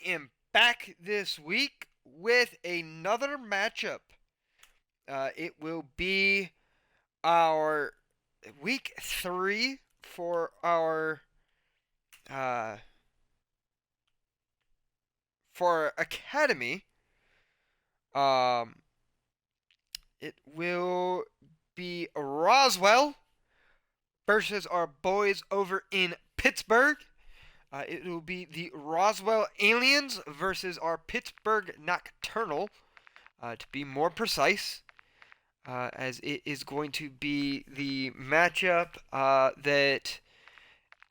am back this week with another matchup. It will be our week 3 uh, for Academy. Um, it will be Roswell versus our boys over in Pittsburgh. It will be the Roswell Aliens versus our Pittsburgh Nocturnal, to be more precise, as it is going to be the matchup that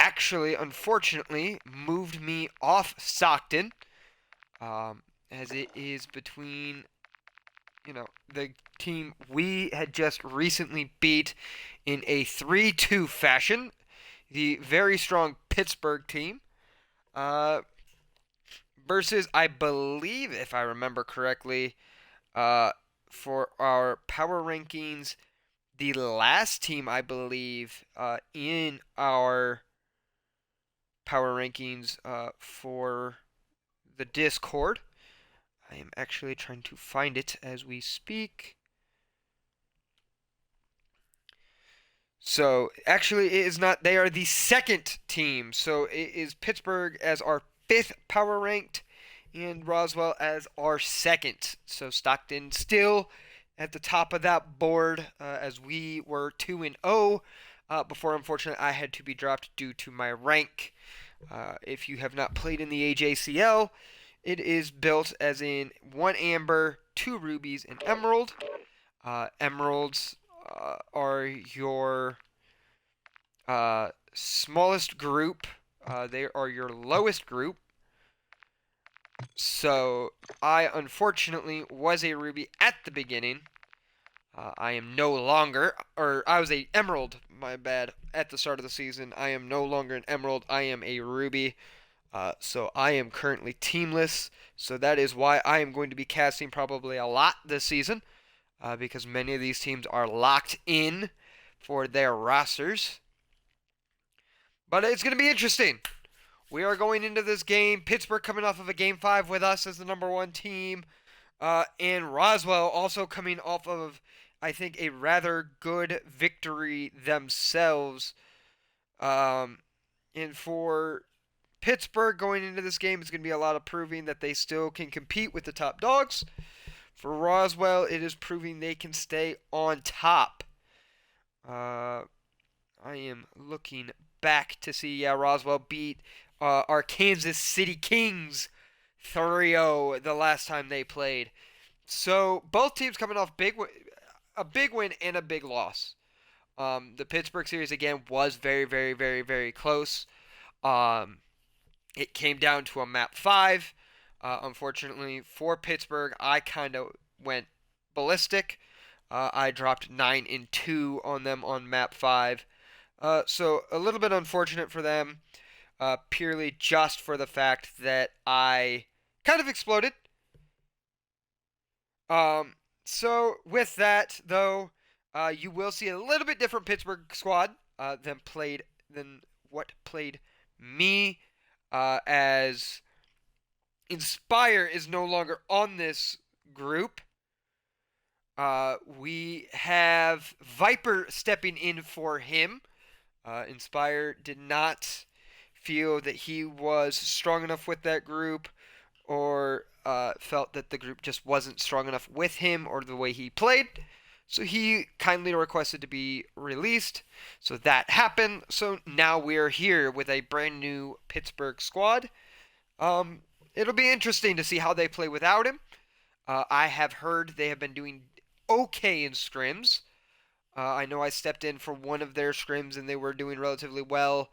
actually, unfortunately, moved me off Stockton, as it is between, the team we had just recently beat in a 3-2 fashion, the very strong Pittsburgh team, versus, I believe, if I remember correctly, for our power rankings, the last team, I believe, in our power rankings for the Discord. I am actually trying to find it as we speak. So, actually, it is not. They are the second team. So, it is Pittsburgh as our 5th power ranked and Roswell as our 2nd. So, Stockton still at the top of that board, as we were 2-0 before, unfortunately, I had to be dropped due to my rank. If you have not played in the AJCL, it is built as in 1 amber, 2 rubies, and emerald. Emeralds are your smallest group. They are your lowest group. So I unfortunately was a ruby at the beginning. I am no longer, or I was a emerald, my bad, at the start of the season. I am no longer an emerald. I am a ruby. So I am currently teamless. So that is why I am going to be casting probably a lot this season, because many of these teams are locked in for their rosters. But it's going to be interesting. We are going into this game. Pittsburgh coming off of a Game 5 with us as the number 1 team. And Roswell also coming off of, I think, a rather good victory themselves. And for Pittsburgh going into this game, it's going to be a lot of proving that they still can compete with the top dogs. For Roswell, it is proving they can stay on top. I am looking back to see, Roswell beat our Kansas City Kings 3-0 the last time they played. So both teams coming off a big win and a big loss. The Pittsburgh series again was very, very, very, very close. It came down to a map 5. Unfortunately for Pittsburgh, I kind of went ballistic. I dropped 9-2 on them on map 5. So a little bit unfortunate for them, purely just for the fact that I kind of exploded. So with that though, you will see a little bit different Pittsburgh squad than what played me, as Inspire is no longer on this group. We have Viper stepping in for him. Inspire did not feel that he was strong enough with that group, or felt that the group just wasn't strong enough with him or the way he played. So he kindly requested to be released. So that happened. So now we're here with a brand new Pittsburgh squad. It'll be interesting to see how they play without him. I have heard they have been doing okay in scrims. I know I stepped in for one of their scrims and they were doing relatively well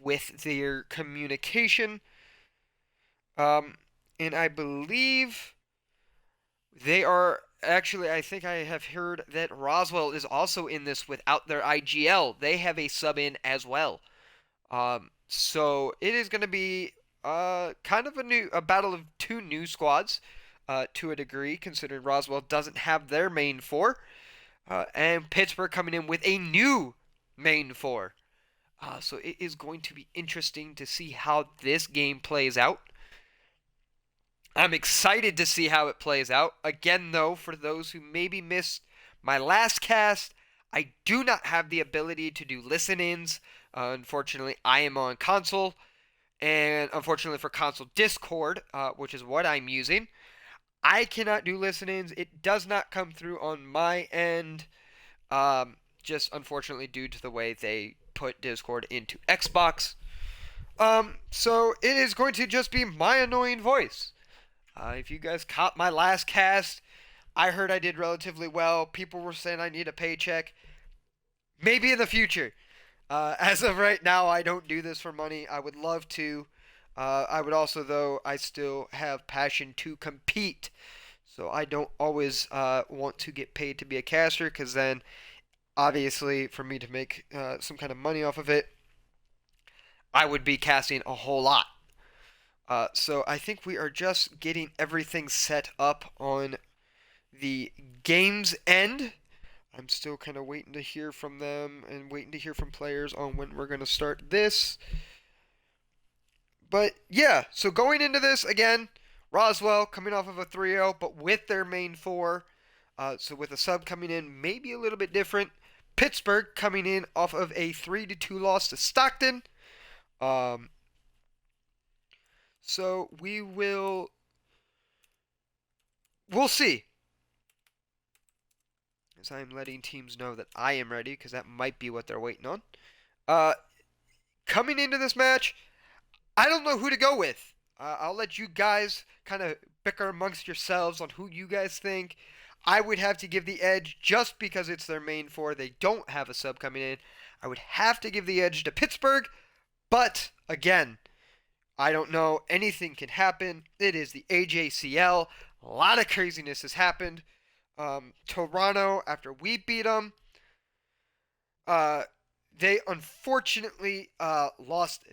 with their communication. And I believe they are actually, I think I have heard that Roswell is also in this without their IGL. They have a sub in as well. So it is going to be kind of a battle of 2 new squads, to a degree, considering Roswell doesn't have their main 4. And Pittsburgh coming in with a new main 4. So it is going to be interesting to see how this game plays out. I'm excited to see how it plays out. Again, though, for those who maybe missed my last cast, I do not have the ability to do listen-ins. Unfortunately, I am on console, and unfortunately for console Discord, which is what I'm using, I cannot do listen-ins. It does not come through on my end, just unfortunately due to the way they put Discord into Xbox. So it is going to just be my annoying voice. If you guys caught my last cast, I heard I did relatively well. People were saying I need a paycheck. Maybe in the future. As of right now, I don't do this for money. I would love to. I would also, though, I still have passion to compete. So I don't always want to get paid to be a caster, because then, obviously, for me to make some kind of money off of it, I would be casting a whole lot. So I think we are just getting everything set up on the game's end. I'm still kind of waiting to hear from them and waiting to hear from players on when we're going to start this. But yeah, so going into this again, Roswell coming off of a 3-0, but with their main four. So with a sub coming in, maybe a little bit different. Pittsburgh coming in off of a 3-2 loss to Stockton. So we'll see. As I am letting teams know that I am ready, because that might be what they're waiting on. Coming into this match, I don't know who to go with. I'll let you guys kind of bicker amongst yourselves on who you guys think. I would have to give the edge just because it's their main four. They don't have a sub coming in. I would have to give the edge to Pittsburgh, but again, I don't know. Anything can happen. It is the AJCL. A lot of craziness has happened. Toronto, after we beat them, they unfortunately lost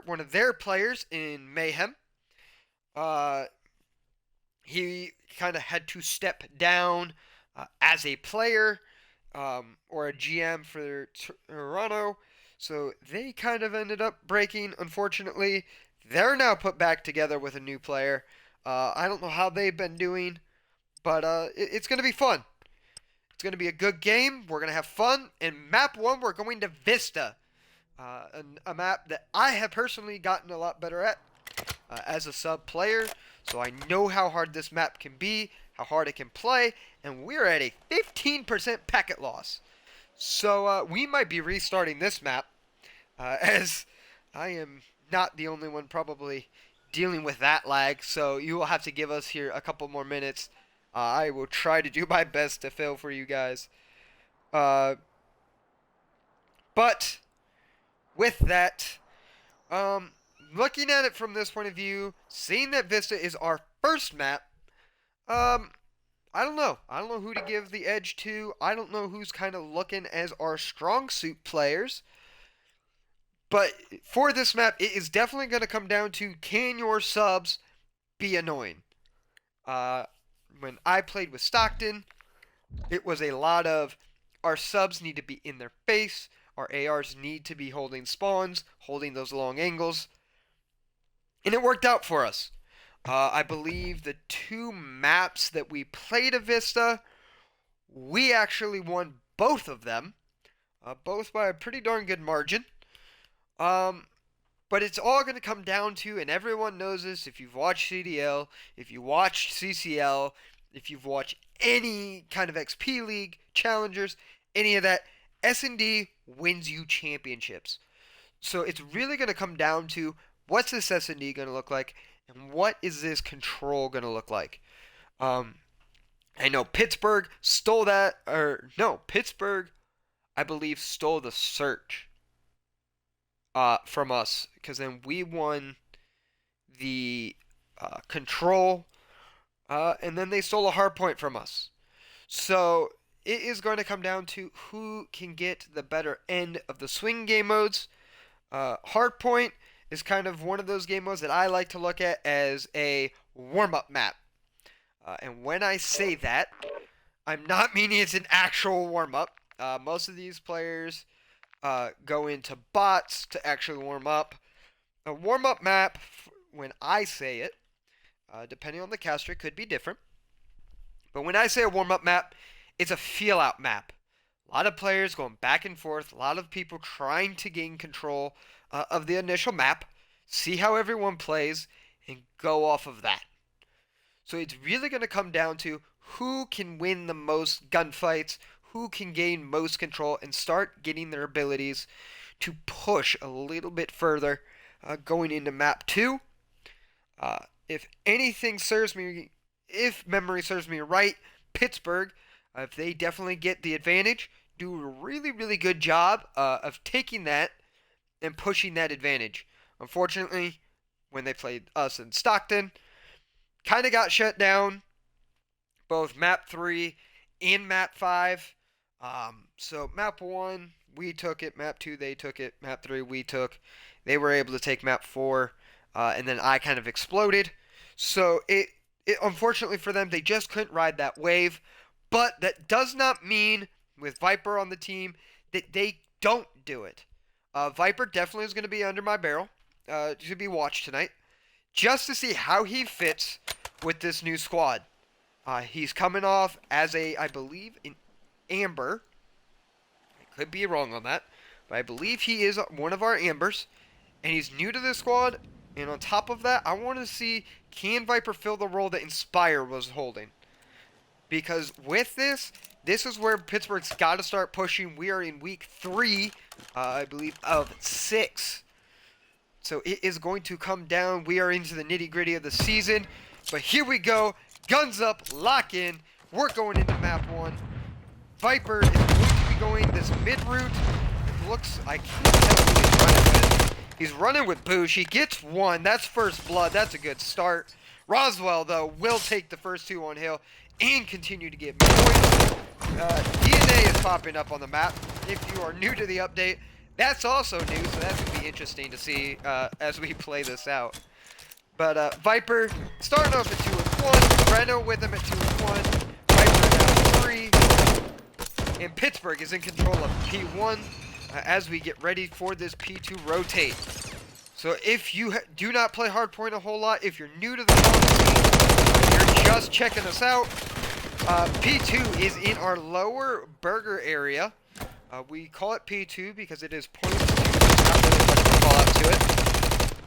one of their players in Mayhem. He kind of had to step down as a player or a GM for Toronto. So they kind of ended up breaking, unfortunately. They're now put back together with a new player. I don't know how they've been doing, but it's going to be fun. It's going to be a good game. We're going to have fun. In map 1, we're going to Vista, a map that I have personally gotten a lot better at as a sub player. So I know how hard this map can be, how hard it can play, and we're at a 15% packet loss. So we might be restarting this map, as I am not the only one probably dealing with that lag. So you will have to give us here a couple more minutes. I will try to do my best to fill for you guys. But with that, looking at it from this point of view, seeing that Vista is our first map, I don't know. I don't know who to give the edge to. I don't know who's kind of looking as our strong suit players. But for this map, it is definitely going to come down to, can your subs be annoying? When I played with Stockton, it was a lot of our subs need to be in their face. Our ARs need to be holding spawns, holding those long angles. And it worked out for us. I believe the 2 maps that we played at Vista, we actually won both of them. Both by a pretty darn good margin. But it's all going to come down to, and everyone knows this, if you've watched CDL, if you watch CCL, if you've watched any kind of XP League, Challengers, any of that, S&D wins you championships. So it's really going to come down to, what's this S&D going to look like, and what is this control going to look like? I know Pittsburgh stole that, Pittsburgh, I believe, stole the search from us, because then we won the control, and then they stole a hard point from us. So it is going to come down to who can get the better end of the swing game modes. Hard point is kind of one of those game modes that I like to look at as a warm-up map. And when I say that, I'm not meaning it's an actual warm-up. Most of these players go into bots to actually warm up. A warm-up map, when I say it, Depending on the caster, it could be different. But when I say a warm-up map, it's a feel-out map. A lot of players going back and forth, a lot of people trying to gain control of the initial map, see how everyone plays, and go off of that. So it's really going to come down to who can win the most gunfights, who can gain most control, and start getting their abilities to push a little bit further going into map 2. If anything serves me, if memory serves me right, Pittsburgh, if they definitely get the advantage, do a really, really good job of taking that and pushing that advantage. Unfortunately, when they played us in Stockton, kind of got shut down, both map 3 and map 5. So map 1, we took it. Map 2, they took it. Map 3, we took. They were able to take map 4, and then I kind of exploded. So it unfortunately for them, they just couldn't ride that wave. But that does not mean, with Viper on the team, that they don't do it. Viper definitely is going to be under my barrel to be watched tonight, just to see how he fits with this new squad. He's coming off as I believe, an Amber. I could be wrong on that, but I believe he is one of our Ambers, and he's new to this squad. And on top of that, I want to see, can Viper fill the role that Inspire was holding? Because with this is where Pittsburgh's got to start pushing. We are in week 3, I believe, of 6. So it is going to come down. We are into the nitty-gritty of the season. But here we go. Guns up, lock in. We're going into map 1. Viper is going to be going this mid route. It looks, I can't tell who he's running with. He's running with Boosh. He gets 1. That's first blood. That's a good start. Roswell, though, will take the first 2 on hill and continue to get points. DNA is popping up on the map. If you are new to the update, that's also new, so that's going to be interesting to see as we play this out. But Viper starting off at 2 and 1. Reno with him at 2 and 1. Viper now 3. And Pittsburgh is in control of P1 as we get ready for this P2 rotate. So if you do not play hardpoint a whole lot, if you're new to the scene, you're just checking us out, P2 is in our lower burger area. We call it P2 because it is point 2. There's not really much to call out to it.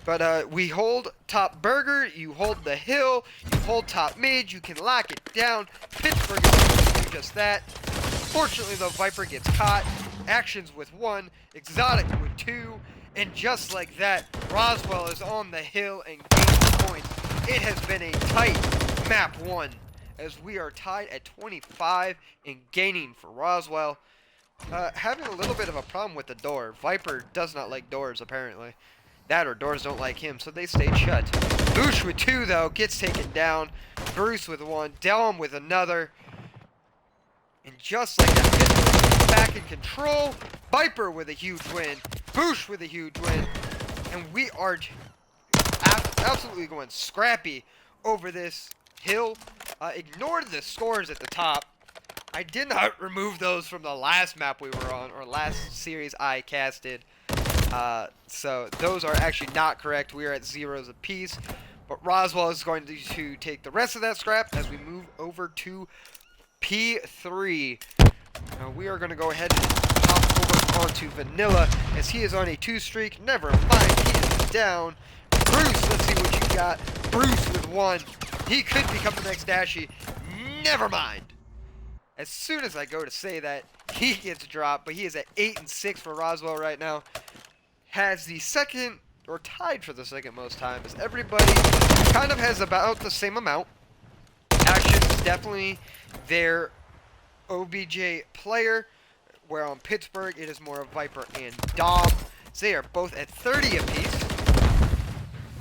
But we hold top burger, you hold the hill, you hold top mid, you can lock it down. Pittsburgh is going to do just that. Fortunately, though, Viper gets caught. Actions with 1, Exotic with 2, and just like that, Roswell is on the hill and gains points. It has been a tight map 1, as we are tied at 25 and gaining for Roswell. Having a little bit of a problem with the door. Viper does not like doors, apparently. That or doors don't like him, so they stayed shut. Boosh with 2, though, gets taken down. Bruce with 1, Delm with another. And just like that, Pittsburgh back in control. Viper with a huge win. Boosh with a huge win. And we are absolutely going scrappy over this hill. Ignored the scores at the top. I did not remove those from the last map we were on, or last series I casted. So those are actually not correct. We are at 0s apiece. But Roswell is going to take the rest of that scrap as we move over to P3. Now we are going to go ahead and hop over onto Vanilla as he is on a 2 streak. Never mind, he is down. Bruce, let's see what you got. Bruce with 1. He could become the next Dashy. Never mind. As soon as I go to say that, he gets dropped, but he is at 8 and 6 for Roswell right now. Has the second, or tied for the second most times. Everybody kind of has about the same amount. Action is definitely their OBJ player, where on Pittsburgh it is more of Viper and Dom. So they are both at 30 apiece.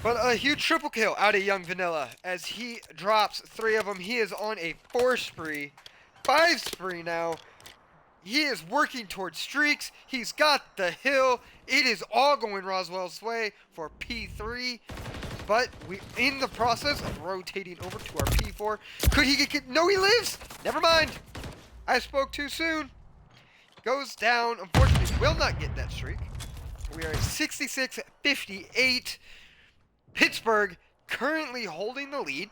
But a huge triple kill out of Young Vanilla as he drops 3 of them. He is on a 4 spree, 5 spree now. He is working towards streaks. He's got the hill. It is all going Roswell's way for P3. But we in the process of rotating over to our P4. Could he get... No, he lives! Never mind. I spoke too soon. Goes down. Unfortunately, will not get that streak. We are at 66-58. Pittsburgh currently holding the lead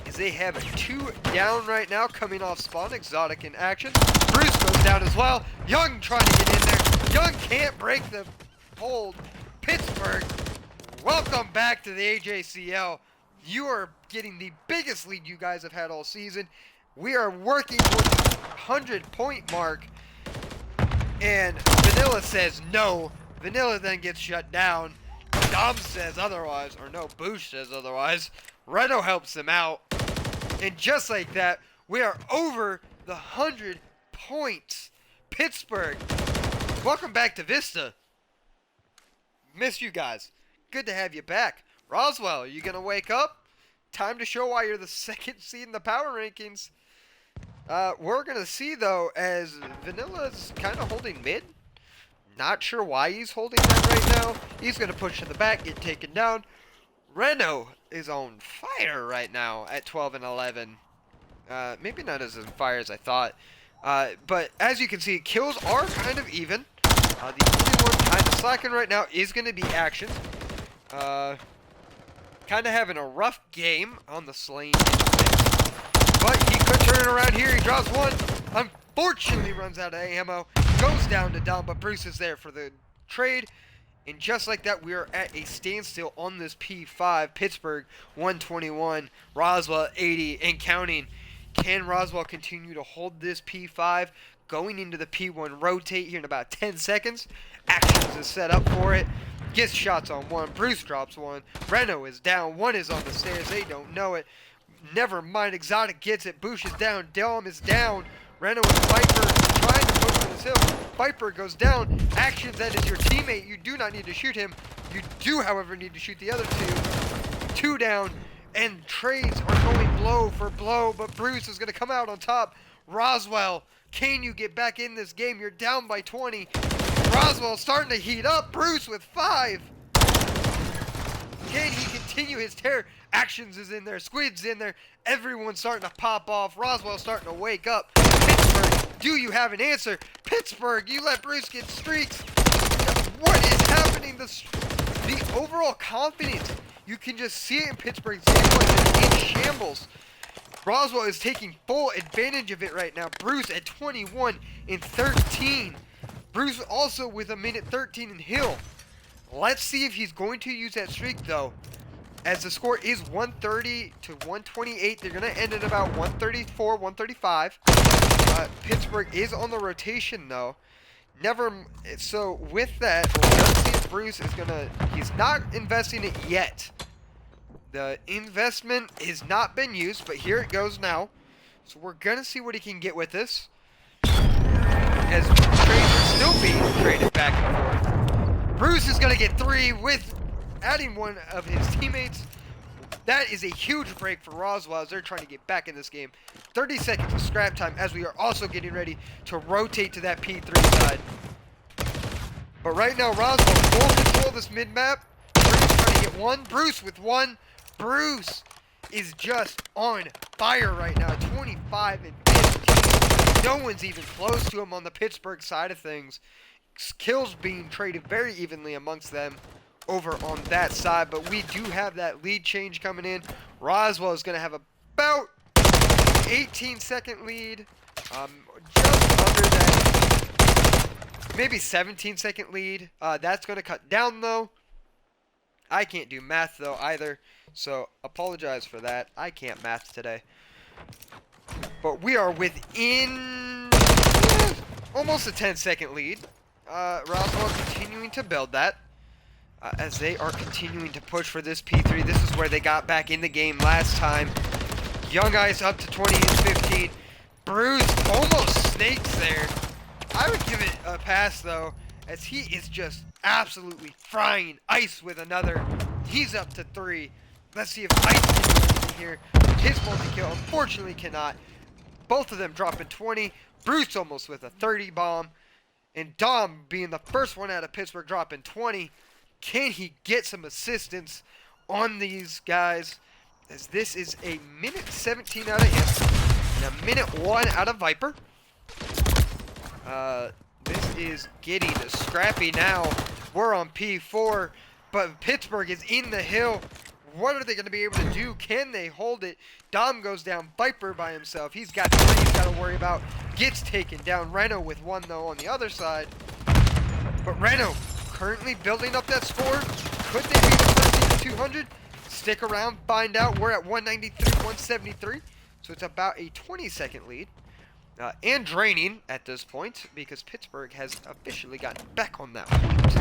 as they have a 2 down right now coming off spawn. Exotic in action. Bruce goes down as well. Young trying to get in there. Young can't break the hold. Pittsburgh, welcome back to the AJCL. You are getting the biggest lead you guys have had all season. We are working towards the 100-point mark. And Vanilla says no. Vanilla then gets shut down. Dom says otherwise, or no, Boosh says otherwise. Reno helps them out. And just like that, we are over the 100 points. Pittsburgh, welcome back to Vista. Miss you guys. Good to have you back. Roswell, are you going to wake up? Time to show why you're the second seed in the power rankings. We're going to see, though, as Vanilla's kind of holding mid. Not sure why he's holding that right now. He's going to push to the back, get taken down. Reno is on fire right now at 12 and 11. Maybe not as on fire as I thought. But as you can see, kills are kind of even. The only one kind of slacking right now is going to be Actions. Kind of having a rough game on the Slain. But he could turn it around here. He draws one. Unfortunately runs out of ammo. Goes down to Dom, but Bruce is there for the trade. And just like that, we are at a standstill on this P5. Pittsburgh 121, Roswell 80 and counting. Can Roswell continue to hold this P5 going into the P1 rotate here in about 10 seconds? Actions is set up for it. Gets shots on one. Bruce drops one. Reno is down. One is on the stairs. They don't know it. Never mind. Exotic gets it. Bush is down. Dom is down. Reno and Viper trying to push for this hill. Viper goes down. Actions, that is your teammate. You do not need to shoot him. You do, however, need to shoot the other two. 2 down. And trades are going blow for blow. But Bruce is going to come out on top. Roswell, can you get back in this game? You're down by 20. Roswell starting to heat up. Bruce with 5. Can he continue his terror? Actions is in there. Squid's in there. Everyone's starting to pop off. Roswell's starting to wake up. Pittsburgh, do you have an answer? Pittsburgh, you let Bruce get streaks. What is happening? The overall confidence. You can just see it in Pittsburgh's game in shambles. Roswell is taking full advantage of it right now. Bruce at 21 and 13. Bruce also with a minute 13 in Hill. Let's see if he's going to use that streak, though. As the score is 130 to 128, they're going to end at about 134, 135. Pittsburgh is on the rotation, though. So with that, let's see if Bruce is going to... He's not investing it yet. The investment has not been used, but here it goes now. So we're going to see what he can get with this. As trades are still being traded back and forth. Bruce is going to get 3 with adding one of his teammates. That is a huge break for Roswell as they're trying to get back in this game. 30 seconds of scrap time as we are also getting ready to rotate to that P3 side. But right now, Roswell full control of this mid-map. Bruce trying to get 1. Bruce with 1. Bruce is just on fire right now. 25 and 15. No one's even close to him on the Pittsburgh side of things. Kills being traded very evenly amongst them over on that side, but we do have that lead change coming in. Roswell is going to have about 18-second lead, just under that, maybe 17-second lead. That's going to cut down, though. I can't do math, though, either, so apologize for that. I can't math today. But we are within almost a 10-second lead. Roswell continuing to build that. As they are continuing to push for this P3. This is where they got back in the game last time. Young Ice up to 20 and 15. Bruce almost snakes there. I would give it a pass, though, as he is just absolutely frying Ice with another. He's up to 3. Let's see if Ice can do anything here. His multi-kill, unfortunately, cannot. Both of them dropping 20. Bruce almost with a 30 bomb. And Dom being the first one out of Pittsburgh dropping 20. Can he get some assistance on these guys? As this is a minute 17 out of him. And a minute 1 out of Viper. This is getting scrappy now. We're on P4. But Pittsburgh is in the hill. What are they going to be able to do? Can they hold it? Dom goes down. Viper by himself. He's got 3 he's got to worry about. Gets taken down. Reno with 1, though, on the other side. But Reno currently building up that score. Could they be the first team to 200? Stick around. Find out. We're at 193, 173. So it's about a 20-second lead. And draining at this point because Pittsburgh has officially gotten back on that point.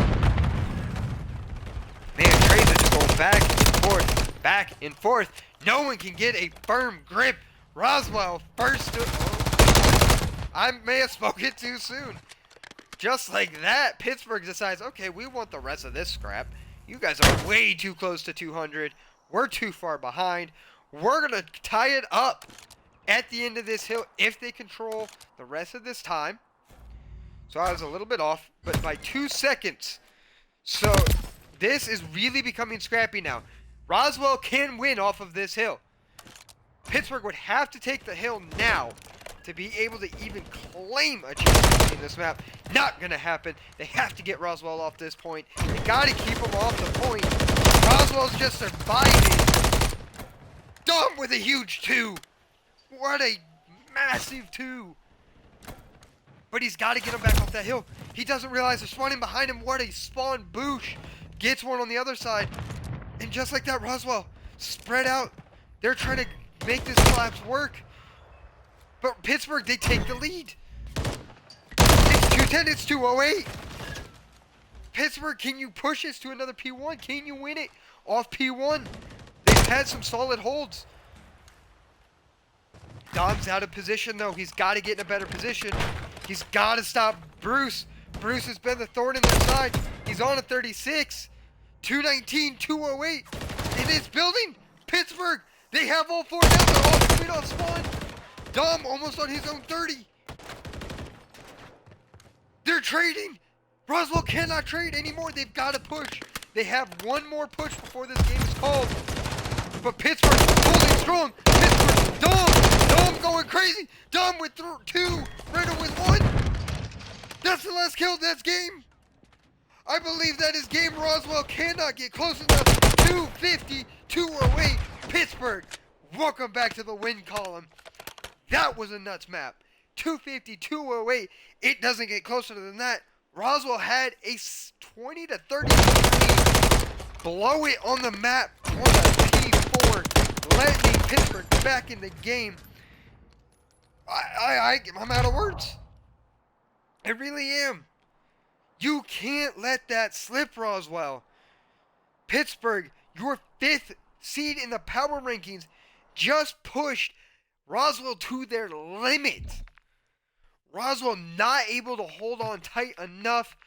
Man, trades are just going back and forth, back and forth. No one can get a firm grip. Roswell first to... Oh, I may have spoken too soon. Just like that, Pittsburgh decides, okay, we want the rest of this scrap. You guys are way too close to 200. We're too far behind. We're going to tie it up at the end of this hill if they control the rest of this time. So I was a little bit off, but by 2 seconds. So this is really becoming scrappy now. Roswell can win off of this hill. Pittsburgh would have to take the hill now to be able to even claim a chance in this map. Not going to happen. They have to get Roswell off this point. They got to keep him off the point. Roswell's just surviving. Dom with a huge 2. What a massive 2. But he's got to get him back off that hill. He doesn't realize they're spawning behind him. What a spawn boosh. Gets one on the other side. And just like that, Roswell spread out. They're trying to make this collapse work. But Pittsburgh, they take the lead. It's 210, it's 208. Pittsburgh, can you push this to another P1? Can you win it off P1? They've had some solid holds. Dom's out of position, though. He's got to get in a better position. He's got to stop Bruce. Bruce has been the thorn in their side. He's on a 36. 219, 208. It is building. Pittsburgh, they have all 4 down. They're all complete off spawn. Dom almost on his own 30. They're trading. Roswell cannot trade anymore. They've got to push. They have one more push before this game is called. But Pittsburgh holding strong. Pittsburgh, Dom going crazy. Dom with 2, Reno with 1. That's the last kill. That's game. I believe that is game. Roswell cannot get close enough. 250, 208. Pittsburgh, welcome back to the win column. That was a nuts map. 250, 208. It doesn't get closer than that. Roswell had a 20 to 30 lead. Blow it on the map on a P4. Letting Pittsburgh back in the game. I'm out of words. I really am. You can't let that slip, Roswell. Pittsburgh, your 5th seed in the power rankings, just pushed Roswell to their limit. Roswell not able to hold on tight enough.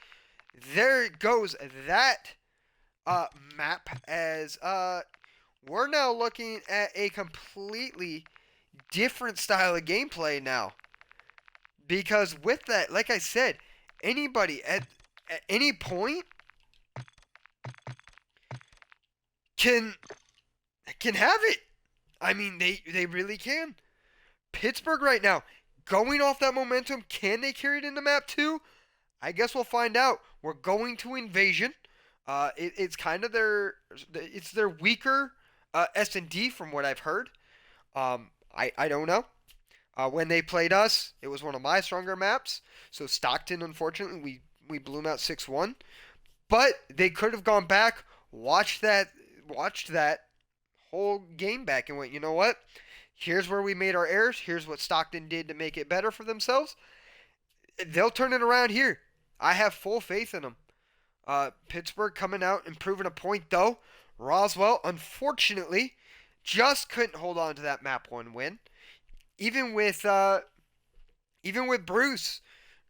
There goes that map as we're now looking at a completely different style of gameplay now. Because with that, like I said, anybody at any point can have it. I mean, they really can. Pittsburgh right now, going off that momentum, can they carry it into map 2? I guess we'll find out. We're going to Invasion. It's kind of their weaker S&D from what I've heard. I don't know. When they played us, it was one of my stronger maps. So Stockton, unfortunately, we blew them out 6-1. But they could have gone back, watched that whole game back and went, you know what? Here's where we made our errors. Here's what Stockton did to make it better for themselves. They'll turn it around here. I have full faith in them. Pittsburgh coming out and proving a point, though. Roswell, unfortunately, just couldn't hold on to that map 1 win. Even with Bruce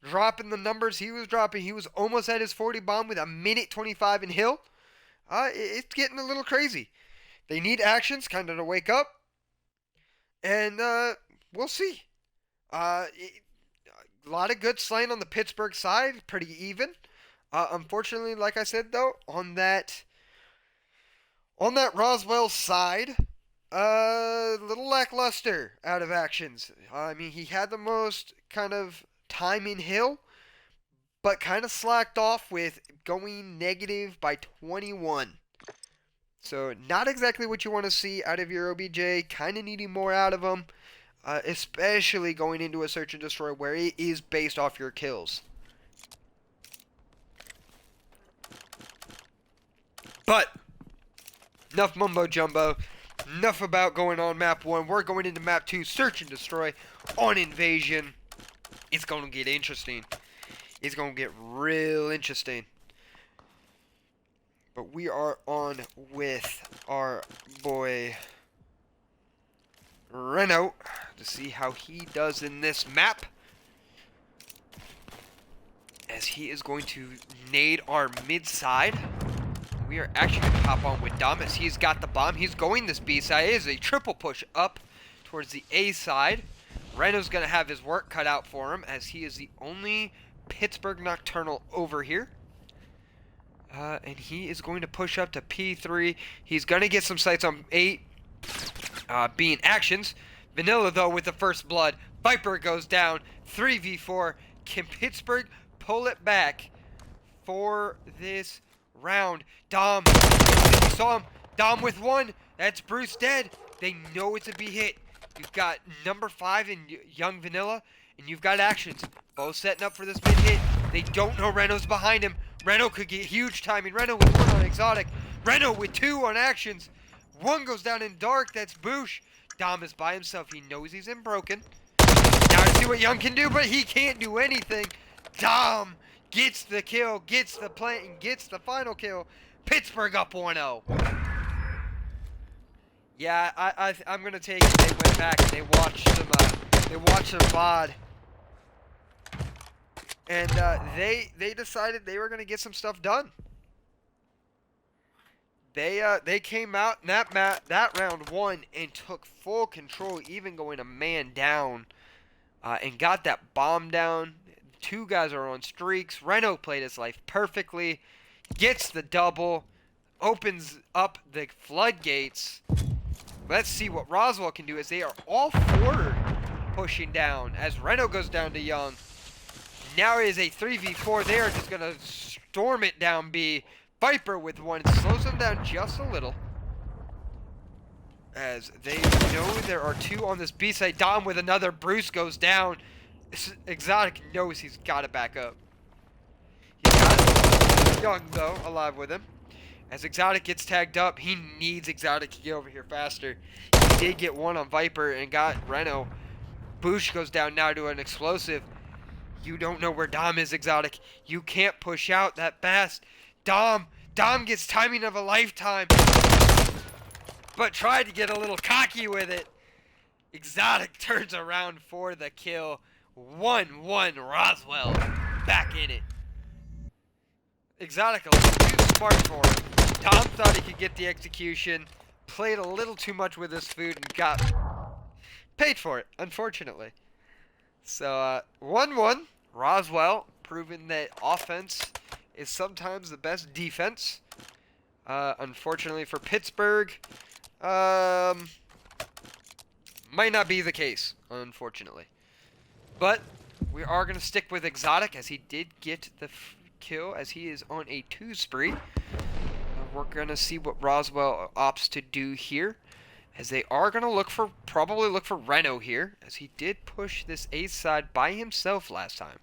dropping the numbers he was dropping, he was almost at his 40 bomb with a minute 25 in hill. It's getting a little crazy. They need actions kind of to wake up. And we'll see. A lot of good slaying on the Pittsburgh side. Pretty even. Unfortunately, like I said, though, on that Roswell side, little lackluster out of actions. I mean, he had the most kind of time in hill, but kind of slacked off with going negative by 21. So not exactly what you want to see out of your OBJ. Kind of needing more out of him, especially going into a search and destroy where it is based off your kills. But enough mumbo jumbo. Enough about going on map 1. We're going into map 2, search and destroy on invasion. It's going to get interesting. It's going to get real interesting. But we are on with our boy Reno to see how he does in this map. As he is going to nade our mid side. We are actually going to hop on with Dom as he's got the bomb. He's going this B side. It is a triple push up towards the A side. Reno's going to have his work cut out for him as he is the only Pittsburgh Nocturnal over here. And he is going to push up to P3. He's going to get some sights on 8 being actions. Vanilla, though, with the first blood. Viper goes down. 3v4. Can Pittsburgh pull it back for this round? Dom. You saw him. Dom with 1. That's Bruce dead. They know it's a B hit. You've got number 5 in Young Vanilla. And you've got actions. Both setting up for this mid hit. They don't know Reno's behind him. Reno could get huge timing. Reno with 1 on exotic. Reno with 2 on actions. 1 goes down in dark. That's Boosh. Dom is by himself. He knows he's in broken. Now to see what Young can do, but he can't do anything. Dom gets the kill, gets the plant, and gets the final kill. Pittsburgh up 1-0. Yeah, I'm gonna take it. They went back and they watched some VOD. And they decided they were gonna get some stuff done. They came out in that round 1 and took full control, even going a man down, and got that bomb down. 2 guys are on streaks. Reno played his life perfectly, gets the double, opens up the floodgates. Let's see what Roswell can do as they are all forward pushing down as Reno goes down to Young. Now it is a 3v4. They are just going to storm it down B. Viper with 1 slows them down just a little. As they know there are 2 on this B side. Dom with another. Bruce goes down. Exotic knows he's got to back up. He got it. Young, though, alive with him. As Exotic gets tagged up, he needs Exotic to get over here faster. He did get 1 on Viper and got Reno. Boosh goes down now to an explosive. You don't know where Dom is, Exotic. You can't push out that fast. Dom gets timing of a lifetime. But tried to get a little cocky with it. Exotic turns around for the kill. 1-1 Roswell. Back in it. Exotic a little too smart for him. Dom thought he could get the execution. Played a little too much with his food and got paid for it, unfortunately. So, 1-1. Roswell proving that offense is sometimes the best defense. Unfortunately for Pittsburgh, might not be the case, unfortunately. But we are going to stick with Exotic as he did get the kill as he is on a 2 spree. We're going to see what Roswell opts to do here. As they are going to probably look for Reno here, as he did push this A side by himself last time.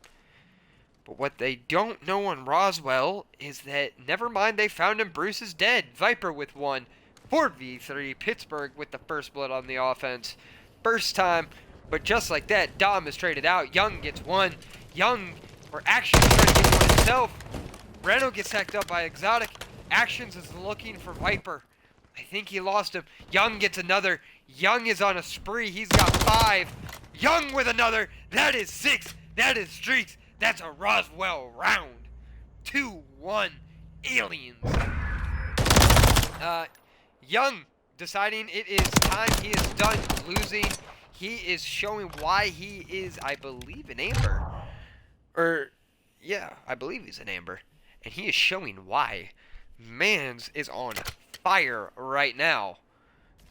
But what they don't know on Roswell is that, never mind, they found him. Bruce is dead. Viper with 1. 4v3. Pittsburgh with the first blood on the offense. First time, but just like that, Dom is traded out. Young gets 1. Young, or Action, is trying to get 1 himself. Reno gets hacked up by Exotic. Actions is looking for Viper. I think he lost him. Young gets another. Young is on a spree. He's got 5. Young with another. That is 6. That is streaks. That's a Roswell round. 2-1 Aliens. Young deciding it is time. He is done losing. He is showing why he is, I believe, an Amber. Yeah, I believe he's an Amber. And he is showing why. Mans is on fire right now.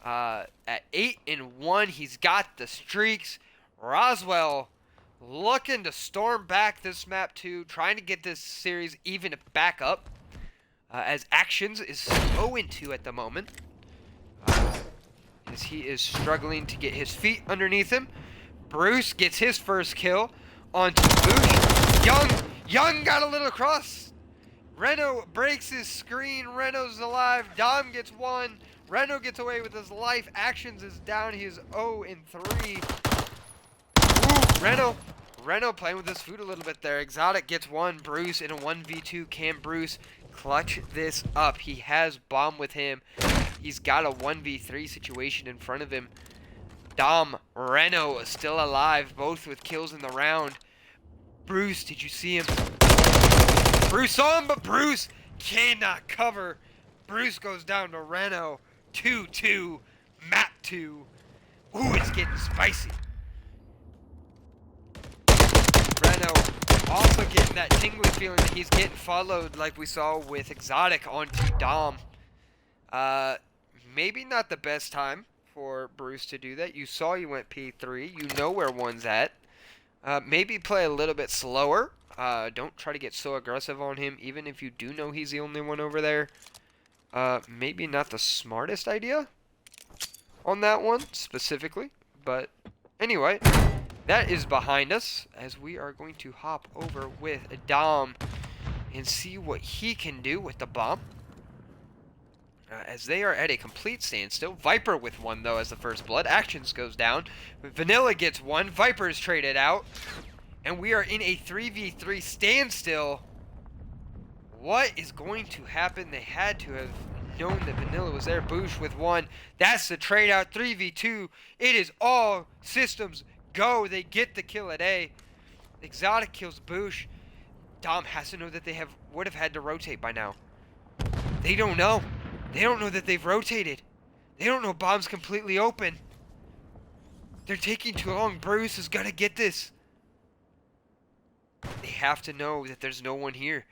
At 8-1, he's got the streaks. Roswell looking to storm back this map too, trying to get this series even back up. As Actions is 0-2 at the moment. As he is struggling to get his feet underneath him. Bruce gets his first kill onto Boosh. Young got a little cross. Reno breaks his screen. Reno's alive. Dom gets one. Reno gets away with his life. Actions is down. He is 0-3. Ooh, Reno playing with his food a little bit there. Exotic gets one. Bruce in a 1v2. Can Bruce clutch this up? He has Bomb with him. He's got a 1v3 situation in front of him. Dom, Reno still alive, both with kills in the round. Bruce, did you see him? Bruce saw him, but Bruce cannot cover. Bruce goes down to Reno. 2-2, map 2. Ooh, it's getting spicy. Reno also getting that tingly feeling that he's getting followed like we saw with Exotic onto Dom. Maybe not the best time for Bruce to do that. You saw he went P3. You know where one's at. Maybe play a little bit slower. Don't try to get so aggressive on him, even if you do know he's the only one over there. Maybe not the smartest idea on that one specifically. But anyway, that is behind us as we are going to hop over with Dom and see what he can do with the bomb. As they are at a complete standstill. Viper with one, though, as the first blood. Actions goes down. Vanilla gets one. Viper is traded out. And we are in a 3v3 standstill. What is going to happen? They had to have known that Vanilla was there. Boosh with one. That's the trade out. 3v2. It is all systems go. They get the kill at A. Exotic kills Boosh. Dom has to know that they would have had to rotate by now. They don't know. They don't know that they've rotated. They don't know Bomb's completely open. They're taking too long. Bruce is gonna get this. They have to know that there's no one here.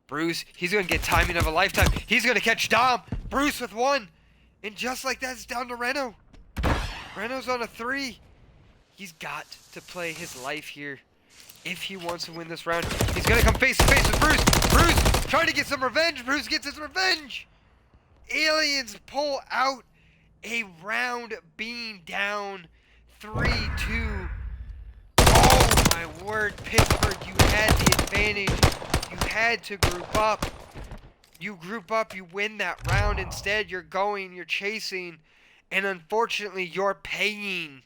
Bruce, he's gonna get timing of a lifetime. He's gonna catch Dom. Bruce with one. And just like that, it's down to Reno. Reno's on a 3. He's got to play his life here. If he wants to win this round, he's gonna come face to face with Bruce. Bruce trying to get some revenge. Bruce gets his revenge. Aliens pull out a round being down 3-2. Oh my word, Pittsburgh, you had the advantage. You had to group up. You group up, you win that round. Instead, you're chasing, and unfortunately, you're paying.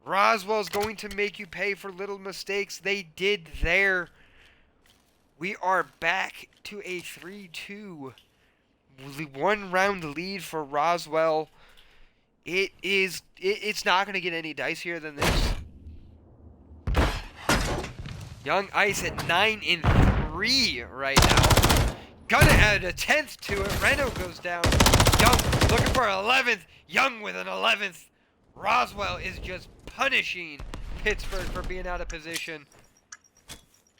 Roswell's going to make you pay for little mistakes they did there. We are back to a 3-2. One round lead for Roswell. It's not going to get any dicier than this. Young Ice at 9-3 right now. Gonna add a 10th to it. Reno goes down. Young looking for 11th. Young with an 11th. Roswell is just punishing Pittsburgh for being out of position.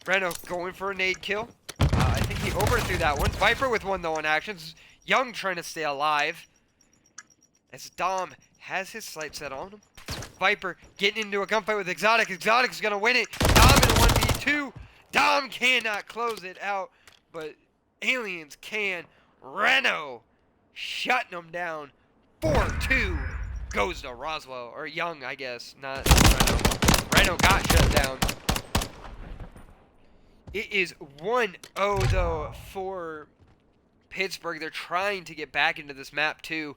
Reno going for a nade kill. I think he overthrew that one. Viper with one, though, on actions. Young trying to stay alive. As Dom has his sights set on him. Viper getting into a gunfight with Exotic. Exotic's going to win it. Dom in a 1v2. Dom cannot close it out, but Aliens can. Reno shutting them down. 4-2 goes to Roswell. Or Young, I guess. Not Reno. Reno got shut down. It is 1-0, though, for Pittsburgh. They're trying to get back into this map, too.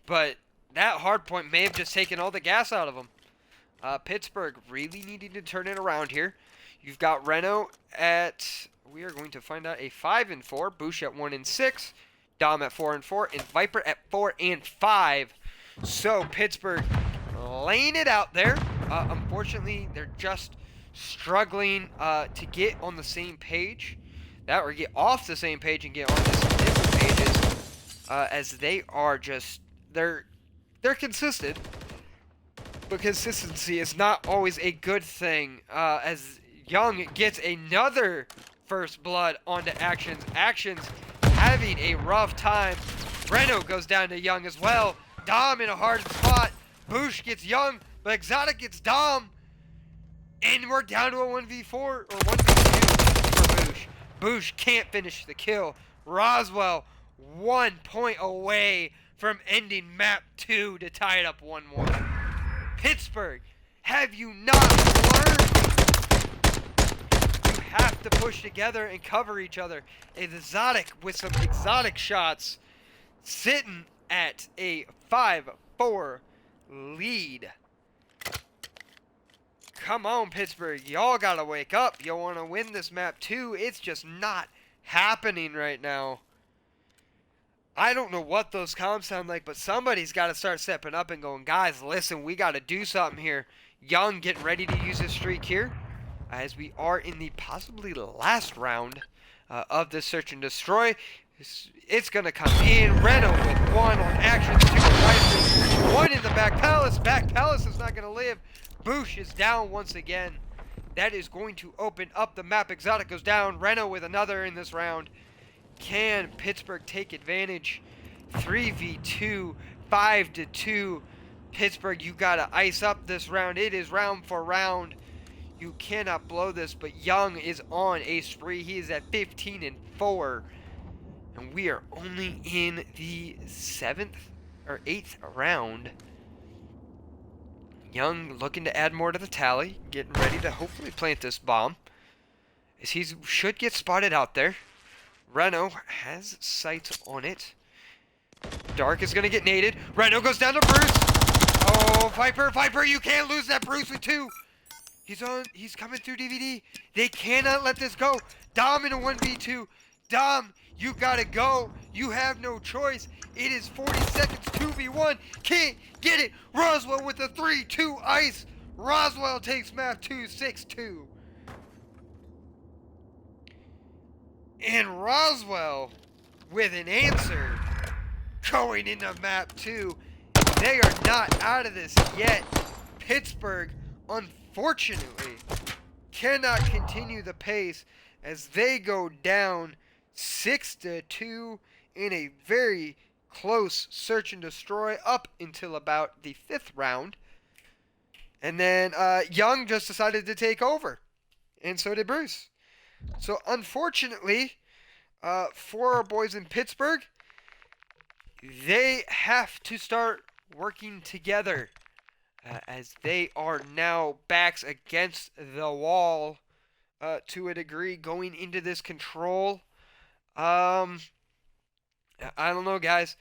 But that hard point may have just taken all the gas out of them. Pittsburgh really needing to turn it around here. You've got Reno at, we are going to find out, a 5-4. Boosh at 1-6. Dom at 4-4. And Viper at 4-5. So Pittsburgh laying it out there. Unfortunately, they're just struggling to get on the same page. Or get off the same page and get on some different pages. As they are just, they're consistent. But consistency is not always a good thing. As Young gets another first blood onto Actions. Actions having a rough time. Reno goes down to Young as well. Dom in a hard spot. Boosh gets Young, but Exotic gets Dom. And we're down to a 1v4 or 1v2 for Boosh. Boosh can't finish the kill. Roswell 1 point away from ending map 2 to tie it up 1-1. Pittsburgh, have you not learned? You have to push together and cover each other. Exotic with some exotic shots, sitting at a 5-4 lead. Come on, Pittsburgh. Y'all gotta wake up. You want to win this map too. It's just not happening right now. I don't know what those comms sound like, but somebody's got to start stepping up and going, guys, listen, we got to do something here. Young getting ready to use his streak here, as we are in the possibly last round of this search and destroy. It's going to come in. Reno with 1 on action. 2 rifles. 1 in the back palace. Back palace is not going to live. Boosh is down once again. That is going to open up the map. Exotic goes down. Reno with another in this round. Can Pittsburgh take advantage? 3v2, 5-2. Pittsburgh, you gotta ice up this round. It is round for round. You cannot blow this, but Young is on a spree. He is at 15-4. And we are only in the 7th or 8th round. Young looking to add more to the tally. Getting ready to hopefully plant this bomb, as he should get spotted out there. Reno has sights on it. Dark is going to get naded. Reno goes down to Bruce. Oh, Viper, you can't lose that Bruce with 2. He's coming through DVD. They cannot let this go. Dom in a 1v2. Dom, you gotta go. You have no choice. It is 40 seconds, 2v1. Can't get it. Roswell with a 3-2 ice. Roswell takes map 2, 6-2. And Roswell with an answer going into map 2. They are not out of this yet. Pittsburgh, unfortunately, cannot continue the pace as they go down 6-2 in a very close search and destroy up until about the 5th round. And then Young just decided to take over, and so did Bruce. So unfortunately, for our boys in Pittsburgh, they have to start working together, as they are now backs against the wall to a degree going into this control. I don't know, guys.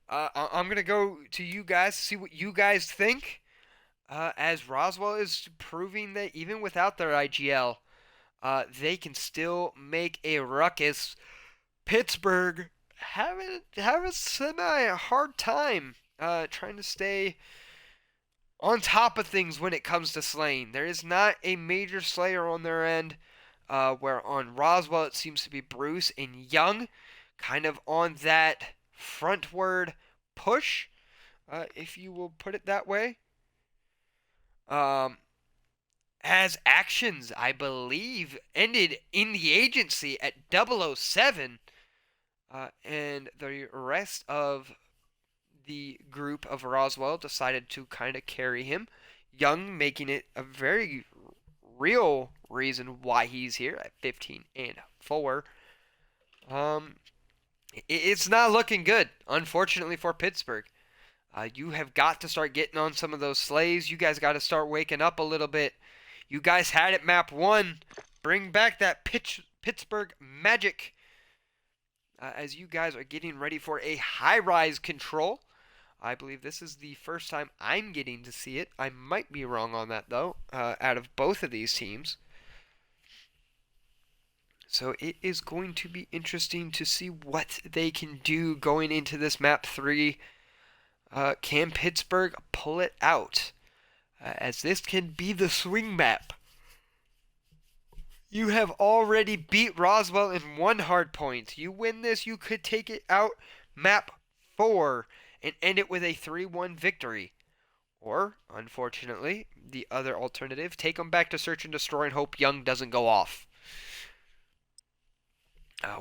I'm going to go to you guys to see what you guys think, as Roswell is proving that even without their IGL, they can still make a ruckus. Pittsburgh have a semi-hard time trying to stay on top of things when it comes to slaying. There is not a major slayer on their end, where on Roswell it seems to be Bruce and Young, kind of on that frontward push, if you will put it that way. Has actions, I believe, ended in the agency at 007, and the rest of the group of Roswell decided to kind of carry him. Young making it a very real reason why he's here at 15-4. It's not looking good, unfortunately, for Pittsburgh. You have got to start getting on some of those slays. You guys got to start waking up a little bit. You guys had it map 1. Bring back that Pittsburgh magic, as you guys are getting ready for a high-rise control. I believe this is the first time I'm getting to see it. I might be wrong on that, though, out of both of these teams. So it is going to be interesting to see what they can do going into this map 3. Can Pittsburgh pull it out? As this can be the swing map. You have already beat Roswell in 1 hard point. You win this, you could take it out map 4 and end it with a 3-1 victory. Or, unfortunately, the other alternative, take them back to search and destroy and hope Young doesn't go off.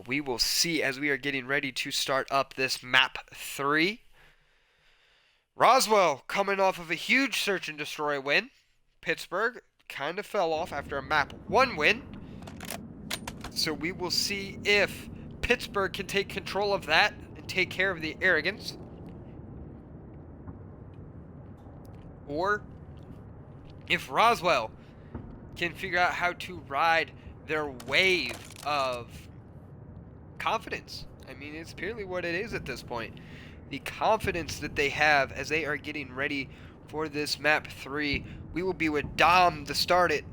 We will see as we are getting ready to start up this map 3. Roswell coming off of a huge search and destroy win. Pittsburgh kind of fell off after a map 1 win. So we will see if Pittsburgh can take control of that and take care of the arrogance. Or if Roswell can figure out how to ride their wave of confidence. I mean, it's purely what it is at this point. The confidence that they have as they are getting ready for this map 3. We will be with Dom to start it.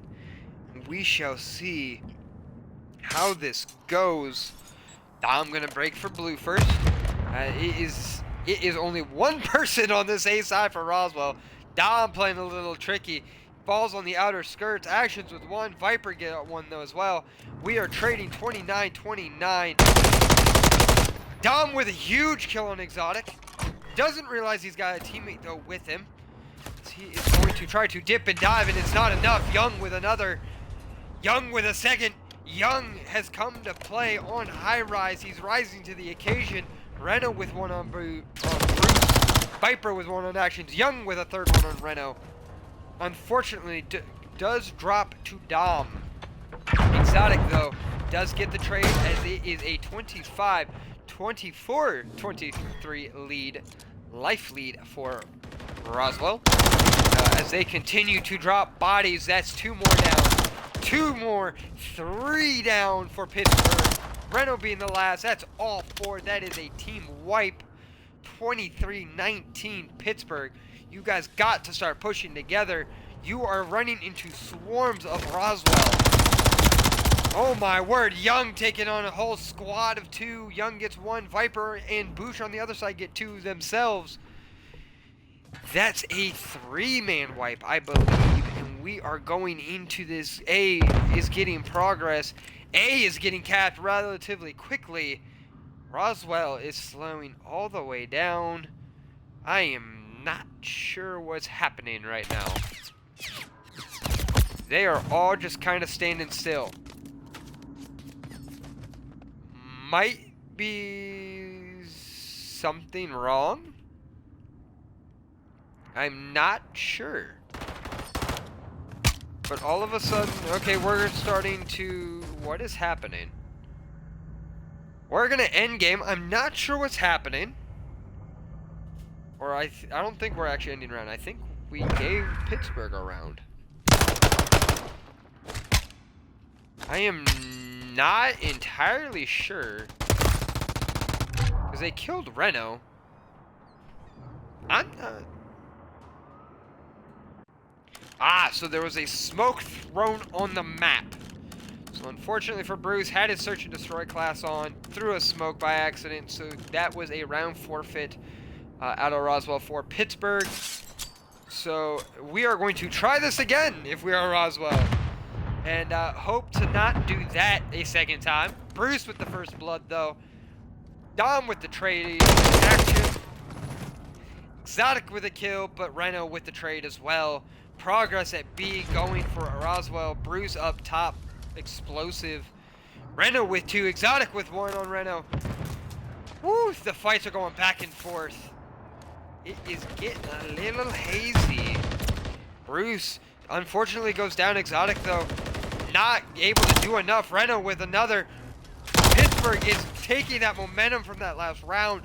We shall see how this goes. Dom gonna break for blue first. It is only one person on this A side for Roswell. Dom playing a little tricky. Falls on the outer skirts. Actions with one. Viper get one though as well. We are trading 29-29. Dom with a huge kill on Exotic. Doesn't realize he's got a teammate though with him. He is going to try to dip and dive, and it's not enough. Young with another. Young with a second. Young has come to play on high rise. He's rising to the occasion. Reno with one on Bruce. Viper with one on actions. Young with a third one on Reno. Unfortunately, does drop to Dom. Exotic, though, does get the trade as it is a 25-24-23 lead. Life lead for Roswell. As they continue to drop bodies, that's 2 more down. 2 more. 3 down for Pittsburgh. Reno being the last. That's all 4. That is a team wipe. 23-19 Pittsburgh. You guys got to start pushing together. You are running into swarms of Roswell. Oh my word. Young taking on a whole squad of 2. Young gets 1. Viper and Bush on the other side get 2 themselves. That's a 3-man wipe, I believe. And we are going into this. A is getting progress. A is getting capped relatively quickly. Roswell is slowing all the way down. I am not sure what's happening right now. They are all just kind of standing still. Might be something wrong. I'm not sure. But all of a sudden, okay, we're starting to... What is happening? We're gonna end game. I'm not sure what's happening. Or I don't think we're actually ending round. I think we gave Pittsburgh a round. I am not entirely sure. Because they killed Reno. I'm not... Ah, so there was a smoke thrown on the map. So unfortunately for Bruce, had his search and destroy class on, threw a smoke by accident, so that was a round forfeit out of Roswell for Pittsburgh. So we are going to try this again if we are Roswell. And hope to not do that a second time. Bruce with the first blood though. Dom with the trade action. Exotic with a kill, but Reno with the trade as well. Progress at B going for Roswell. Bruce up top. Explosive. Reno with 2. Exotic with 1 on Reno. Woo! The fights are going back and forth. It is getting a little hazy. Bruce unfortunately goes down. Exotic though not able to do enough. Reno with another. Pittsburgh is taking that momentum from that last round.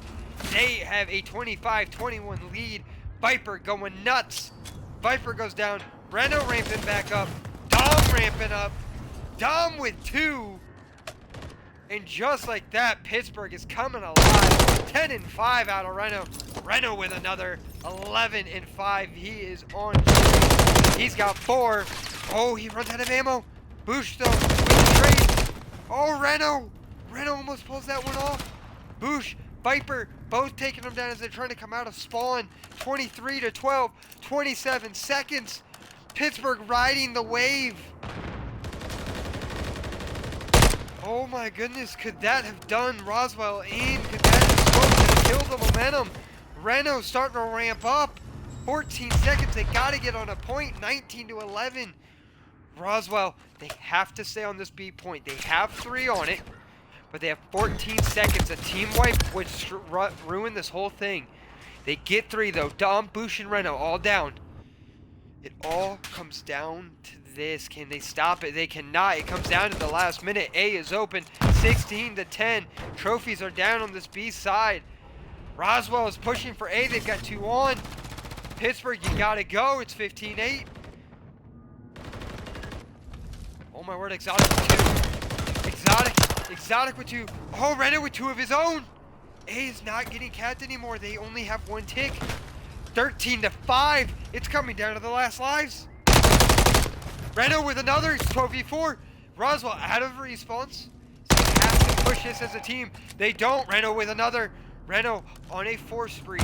They have a 25-21 lead. Viper going nuts. Viper goes down. Reno ramping back up. Dom ramping up. Dom with 2. And just like that, Pittsburgh is coming alive. 10-5 out of Reno. Reno with another 11-5. He is on. He's got 4. Oh, he runs out of ammo. Bush though with the trade. Oh, Reno. Reno almost pulls that one off. Bush, Viper, both taking them down as they're trying to come out of spawn. 23-12, 27 seconds. Pittsburgh riding the wave. Oh my goodness, could that have done Roswell in? Could that have supposed to kill the momentum? Reno starting to ramp up. 14 seconds, they gotta get on a point. 19-11. Roswell, they have to stay on this B point. They have 3 on it, but they have 14 seconds. A team wipe would ruin this whole thing. They get 3 though. Dom, Bush, and Reno all down. It all comes down to this. Can they stop it? They cannot. It comes down to the last minute. A is open, 16-10. Trophies are down on this B side. Roswell is pushing for A. They've got 2 on. Pittsburgh, you gotta go. It's 15-8. Oh my word, Exotic with 2. Exotic with 2. Oh, Reno with 2 of his own. A is not getting capped anymore. They only have 1 tick. 13-5. It's coming down to the last lives. Reno with another. It's 12v4. Roswell out of respawns. So they have to push this as a team. They don't. Reno with another. Reno on a 4 spree.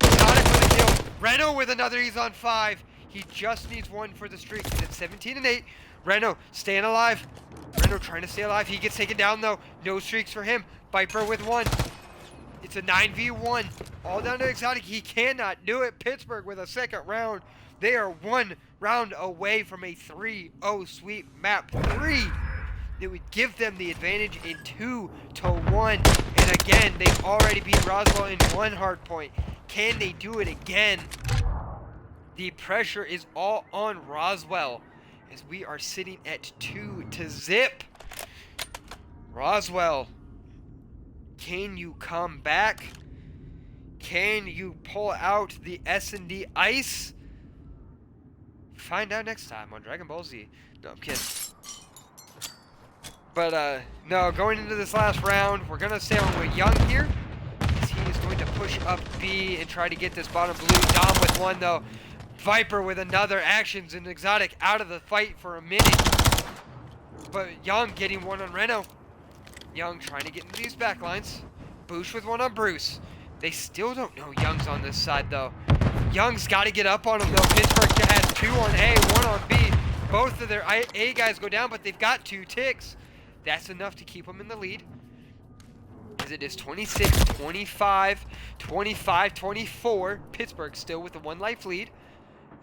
Exotic with a kill. Reno with another. He's on 5. He just needs 1 for the streak. It's 17-8. Reno staying alive. Reno trying to stay alive. He gets taken down though. No streaks for him. Viper with 1. It's a 9v1. All down to Exotic. He cannot do it. Pittsburgh with a second round. They are 1 round away from a 3-0 sweep. Map 3. It would give them the advantage in 2-1. And again, they've already beat Roswell in 1 hard point. Can they do it again? The pressure is all on Roswell as we are sitting at 2-0. Roswell, can you come back? Can you pull out the S&D ice? Find out next time on Dragon Ball Z. No, I'm kidding. But, no, going into this last round, we're going to stay on with Young here. He is going to push up B and try to get this bottom blue. Dom with 1, though. Viper with another. Actions and Exotic out of the fight for a minute. But Young getting 1 on Reno. Young trying to get into these backlines. Boosh with 1 on Bruce. They still don't know Young's on this side, though. Young's got to get up on him, though. Pittsburgh has 2 on A, 1 on B. Both of their A guys go down, but they've got 2 ticks. That's enough to keep them in the lead. As it is 26-25, 25-24. Pittsburgh still with a 1 life lead.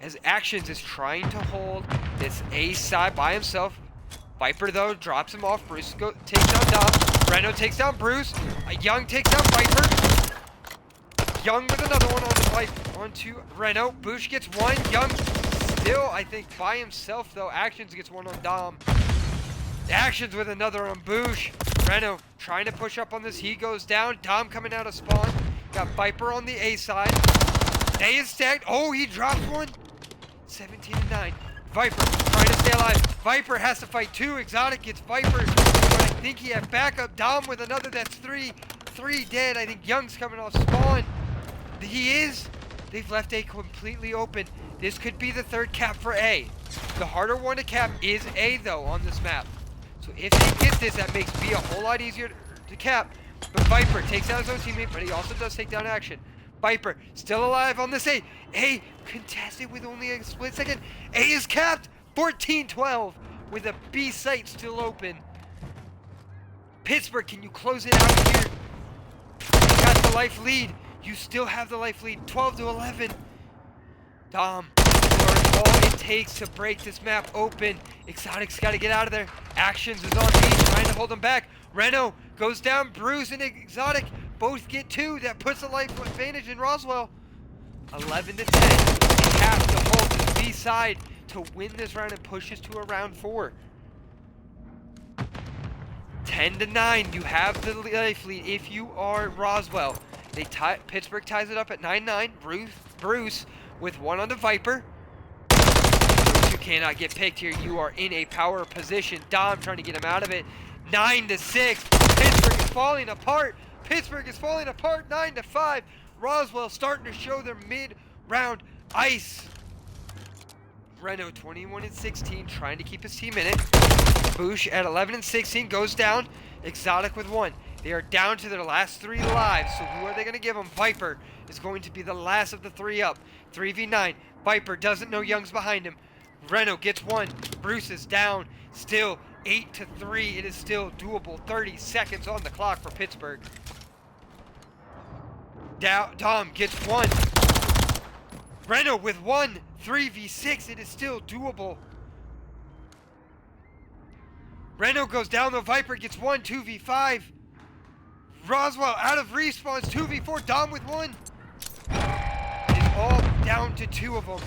As Actions is trying to hold this A side by himself. Viper, though, drops him off. Bruce takes down Dom. Reno takes down Bruce. Young takes down Viper. Young with another one on his life onto Reno. Boosh gets 1. Young still, I think, by himself, though. Actions gets 1 on Dom. Actions with another on Boosh. Reno trying to push up on this. He goes down. Dom coming out of spawn. Got Viper on the A side. A is stacked. Oh, he drops 1. 17-9. Viper trying to stay alive. Viper has to fight 2. Exotic gets Viper. But I think he had backup. Dom with another. That's 3. 3 dead. I think Young's coming off spawn. He is. They've left A completely open. This could be the 3rd cap for A. The harder one to cap is A, though, on this map. So if they get this, that makes B a whole lot easier to cap. But Viper takes out his own teammate, but he also does take down Action. Viper still alive on this A. A contested with only a split second. A is capped. 14-12 with a B site still open. Pittsburgh, can you close it out here? You got the life lead. You still have the life lead. 12-11. Dom, all it takes to break this map open. Exotic's got to get out of there. Actions is on B, trying to hold him back. Reno goes down. Bruce and Exotic both get 2. That puts a life advantage in Roswell. 11-10. They have to hold the B side to win this round and push us to a round 4. 10-9. You have the life lead if you are Roswell. Pittsburgh ties it up at 9-9. Bruce with 1 on the Viper. Bruce, you cannot get picked here. You are in a power position. Dom trying to get him out of it. 9-6. Pittsburgh is falling apart. Pittsburgh is falling apart. 9-5. Roswell starting to show their mid-round ice. Reno 21-16, trying to keep his team in it. Boosh at 11-16 goes down. Exotic with 1. They are down to their last 3 lives. So who are they going to give them? Viper is going to be the last of the 3 up. 3v9. Viper doesn't know Young's behind him. Reno gets 1. Bruce is down. Still 8-3. It is still doable. 30 seconds on the clock for Pittsburgh. Dom gets 1. Reno with 1. 3v6. It is still doable. Reno goes down. The Viper gets 1. 2v5. Roswell out of respawns. 2v4. Dom with 1. It is all down to 2 of them.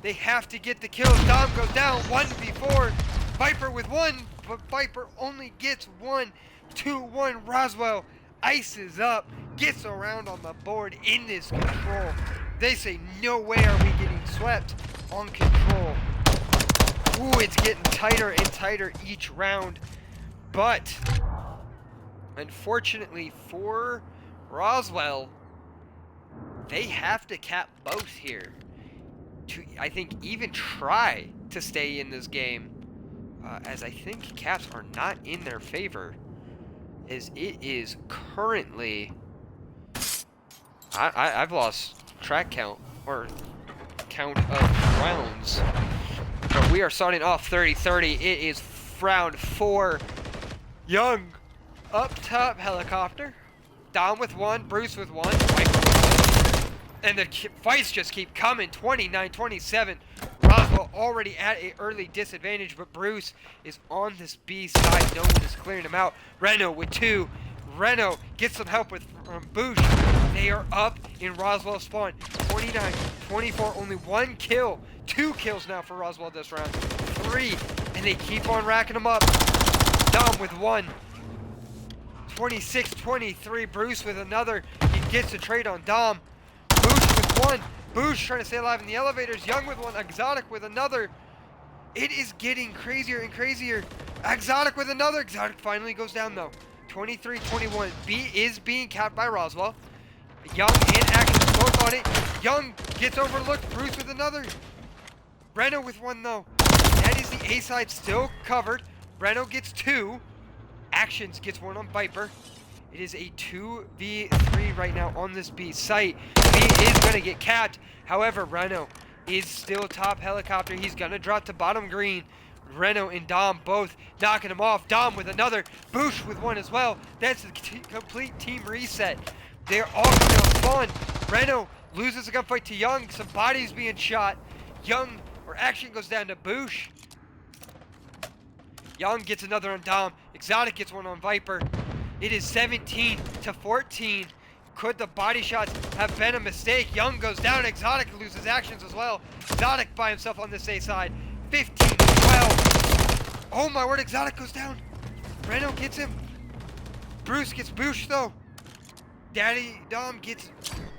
They have to get the kills. Dom goes down 1v4. Viper with one, but Viper only gets one. 2-1. Roswell ices up, gets around on the board in this control. They say, no way are we getting swept on control. Ooh, it's getting tighter and tighter each round. But, unfortunately for Roswell, they have to cap both here to, I think, even try to stay in this game. As I think caps are not in their favor. As it is currently... I've lost track count, or count of rounds. But we are starting off 30-30. It is round 4. Young up top helicopter. Dom with one, Bruce with one, and the fights just keep coming. 29-27. Roswell already at an early disadvantage, but Bruce is on this B side. No one is clearing him out. Reno with 2. Reno gets some help with Boosh. They are up in Roswell spawn. 29-24. Only 1 kill. 2 kills now for Roswell this round. 3. And they keep on racking them up. Dom with 1. 26-23. Bruce with another. He gets a trade on Dom. Boosh with 1. Boosh trying to stay alive in the elevators. Young with 1. Exotic with another. It is getting crazier and crazier. Exotic with another. Exotic finally goes down though. 23-21. B is being capped by Roswell. Young and Action both on it. Young gets overlooked. Bruce with another. Reno with 1 though. That is the A side still covered. Reno gets 2. Actions gets 1 on Viper. It is a 2v3 right now on this B site. B is going to get capped. However, Reno is still top helicopter. He's going to drop to bottom green. Reno and Dom both knocking him off. Dom with another. Boosh with 1 as well. That's a complete team reset. They're all coming on spawn. Reno loses a gunfight to Young. Some bodies being shot. Young, or Action goes down to Boosh. Young gets another on Dom. Exotic gets 1 on Viper. It is 17-14. Could the body shots have been a mistake? Young goes down. Exotic loses actions as well. Exotic by himself on this A side. 15-12. Oh my word, Exotic goes down. Reno gets him. Bruce gets Boosh though. Daddy Dom gets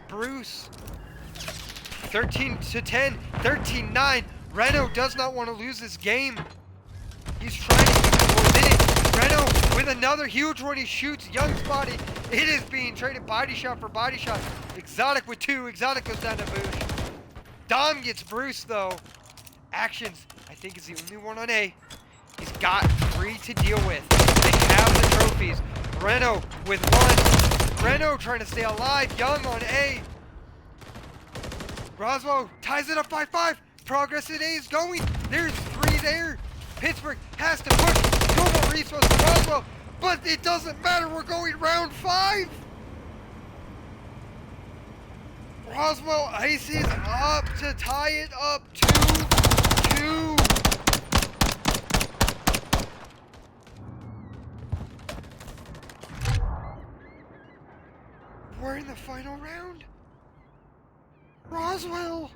Bruce. 13-10. 13-9. Reno does not want to lose this game. He's trying to keep it within it. Reno with another huge one. He shoots Young's body. It is being traded body shot for body shot. Exotic with 2. Exotic goes down to Boosh. Dom gets Bruce though. Actions, I think, is the only one on A. He's got 3 to deal with. They have the trophies. Reno with 1. Reno trying to stay alive. Young on A. Roswell ties it up by 5. Progress in A is going. There's 3 there. Pittsburgh has to push. 2 more resources to Roswell. But it doesn't matter. We're going round 5. Roswell ices up to tie it up 2-2. We're in the final round. Roswell.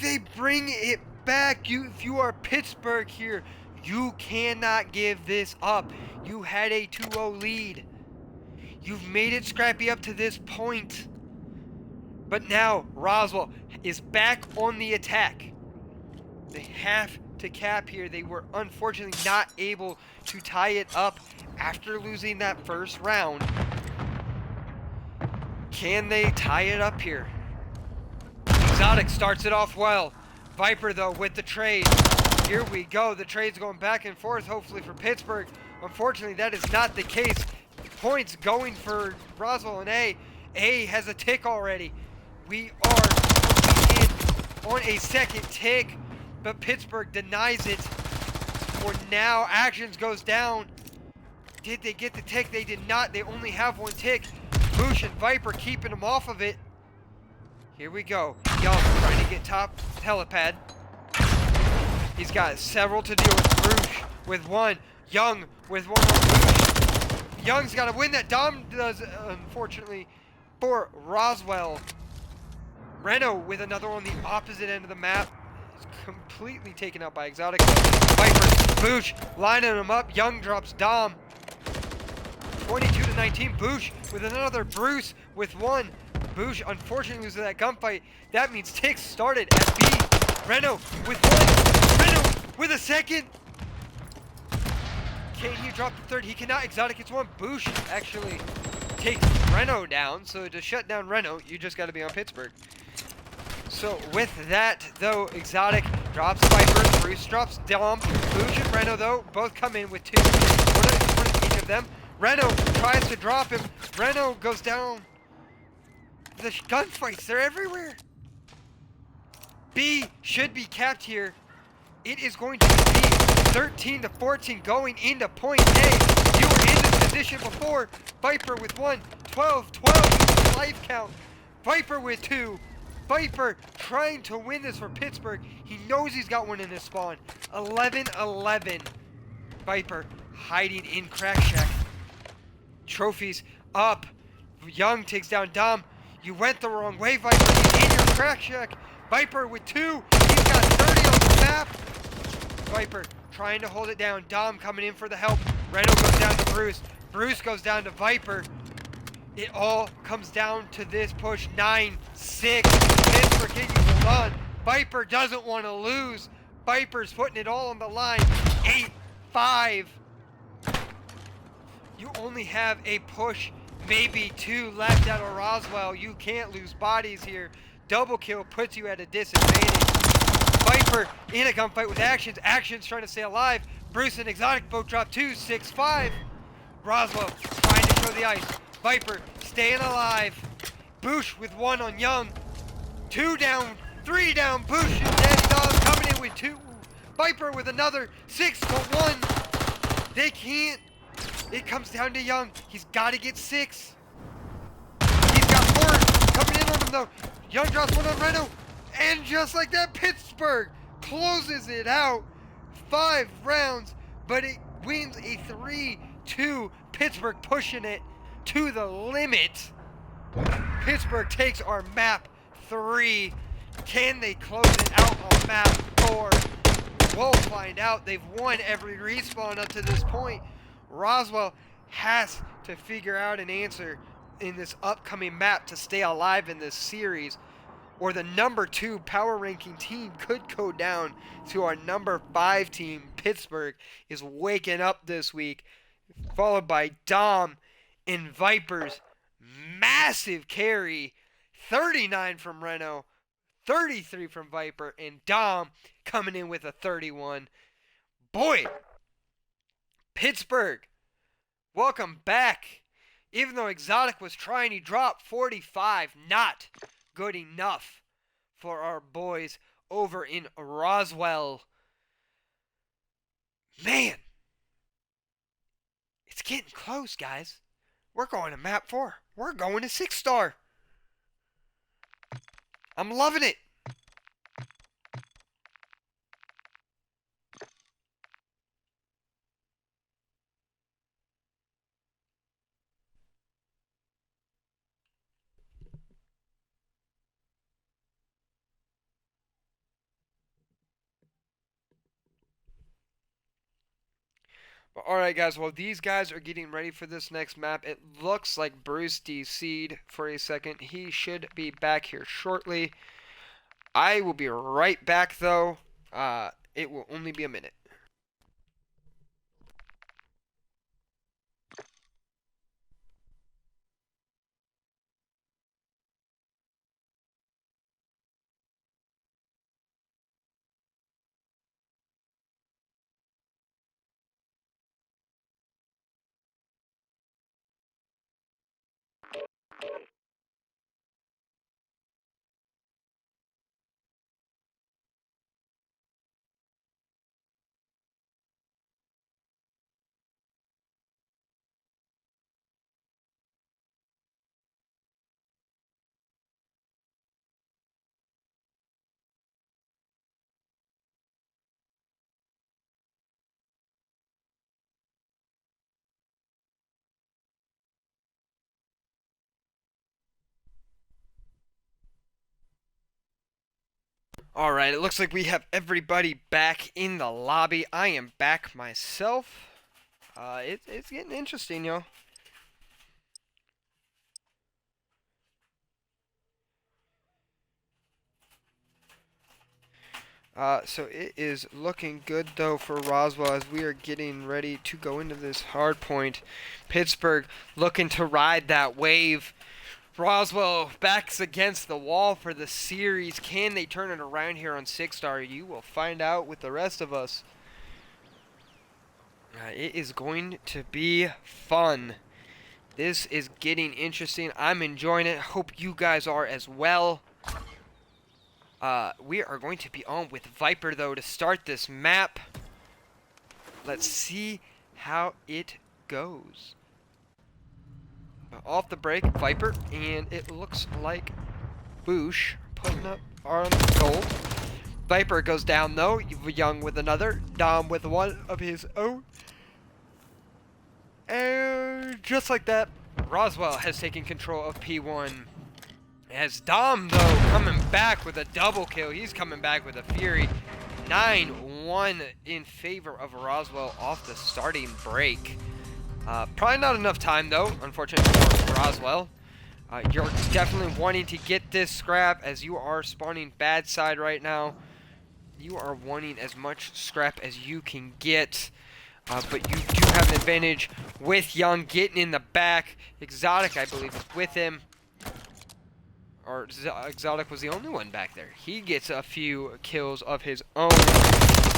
They bring it back. If you are Pittsburgh here, you cannot give this up. You had a 2-0 lead. You've made it scrappy up to this point. But now Roswell is back on the attack. They have to cap here. They were unfortunately not able to tie it up after losing that first round. Can they tie it up here? Exotic starts it off well. Viper though with the trade. Here we go. The trade's going back and forth, hopefully for Pittsburgh. Unfortunately, that is not the case. Points going for Roswell and A. A has a tick already. We are in on a second tick, but Pittsburgh denies it. For now, Actions goes down. Did they get the tick? They did not. They only have 1 tick. Boosh and Viper keeping them off of it. Here we go. Young trying to get top helipad. He's got several to deal with. Boosh with 1. Young with 1 more Boosh. Young's got to win that. Dom does, unfortunately, for Roswell. Reno with another on the opposite end of the map. Is completely taken out by Exotic. Viper, Boosh, lining him up. Young drops Dom. 22 to 19. Boosh with another. Bruce with one. Boosh unfortunately loses that gunfight. That means Tix started at B. Reno with one. Reno with a second. Can he drop the third? He cannot. Exotic gets one. Boosh actually takes Reno down. So to shut down Reno, you just got to be on Pittsburgh. So with that, though, Exotic drops Viper. Bruce drops Dom. Boosh and Reno, though, both come in with two. One of each of them. Reno tries to drop him. Reno goes down. The gunfights, they're everywhere. B should be capped here. It is going to be 13 to 14 going into point A. You were in this position before. Viper with one. 12 life count. Viper with two. Viper trying to win this for Pittsburgh. He knows he's got one in his spawn. 11-11. Viper hiding in Crack Shack. Trophies up. Young takes down Dom. You went the wrong way, Viper. He's in your Crack Shack. Viper with two. He's got 30 on the map. Viper trying to hold it down. Dom coming in for the help. Reno goes down to Bruce. Bruce goes down to Viper. It all comes down to this push. 9-6. Pittsburgh, can you hold on? Viper doesn't want to lose. Viper's putting it all on the line. 8-5. You only have a push, maybe two left out of Roswell. You can't lose bodies here. Double kill puts you at a disadvantage. Viper in a gunfight with Actions. Actions trying to stay alive. Bruce and Exotic both drop 2, 6-5. Roswell trying to show the ice. Viper staying alive. Boosh with one on Young. 2 down, 3 down. Boosh and Dead Dog coming in with 2. Viper with another 6-1. They can't. It comes down to Young. He's got to get 6. He's got 4 coming in on him though. Young drops one on Reno. And just like that, Pittsburgh closes it out. 5 rounds, but it wins a 3-2. Pittsburgh pushing it to the limit. Pittsburgh takes our map 3. Can they close it out on map 4? We'll find out. They've won every respawn up to this point. Roswell has to figure out an answer in this upcoming map to stay alive in this series, or the number 2 power ranking team could go down to our number 5 team. Pittsburgh is waking up this week, followed by Dom and Viper's massive carry. 39 from Reno, 33 from Viper, and Dom coming in with a 31. Boy, Pittsburgh, welcome back. Even though Exotic was trying, he dropped 45. Not good enough for our boys over in Roswell. Man, it's getting close, guys. We're going to map 4. We're going to 6-star. I'm loving it. But alright guys, while these guys are getting ready for this next map, it looks like Bruce DC'd for a second. He should be back here shortly. I will be right back though. It will only be a minute. Alright, it looks like we have everybody back in the lobby. I am back myself. It's getting interesting, yo. So it is looking good, though, for Roswell as we are getting ready to go into this hard point. Pittsburgh looking to ride that wave. Roswell backs against the wall for the series. Can they turn it around here on 6-star? You will find out with the rest of us. It is going to be fun. This is getting interesting. I'm enjoying it. Hope you guys are as well. We are going to be on with Viper, though, to start this map. Let's see how it goes. Off the break, Viper, and it looks like Boosh putting up on gold. Viper goes down, though. Young with another. Dom with one of his own. And just like that, Roswell has taken control of P1. As Dom, though, coming back with a double kill. He's coming back with a fury. 9-1 in favor of Roswell off the starting break. Probably not enough time, though, unfortunately for Roswell. You're definitely wanting to get this scrap as you are spawning bad side right now. You are wanting as much scrap as you can get. But you do have an advantage with Young getting in the back. Exotic, I believe, is with him. Or Exotic was the only one back there. He gets a few kills of his own.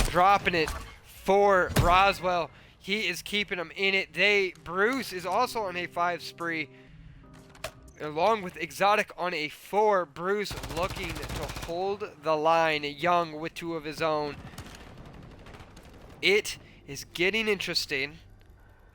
Dropping it for Roswell. He is keeping them in it. Bruce is also on a 5 spree. Along with Exotic on a 4. Bruce looking to hold the line. Young with 2 of his own. It is getting interesting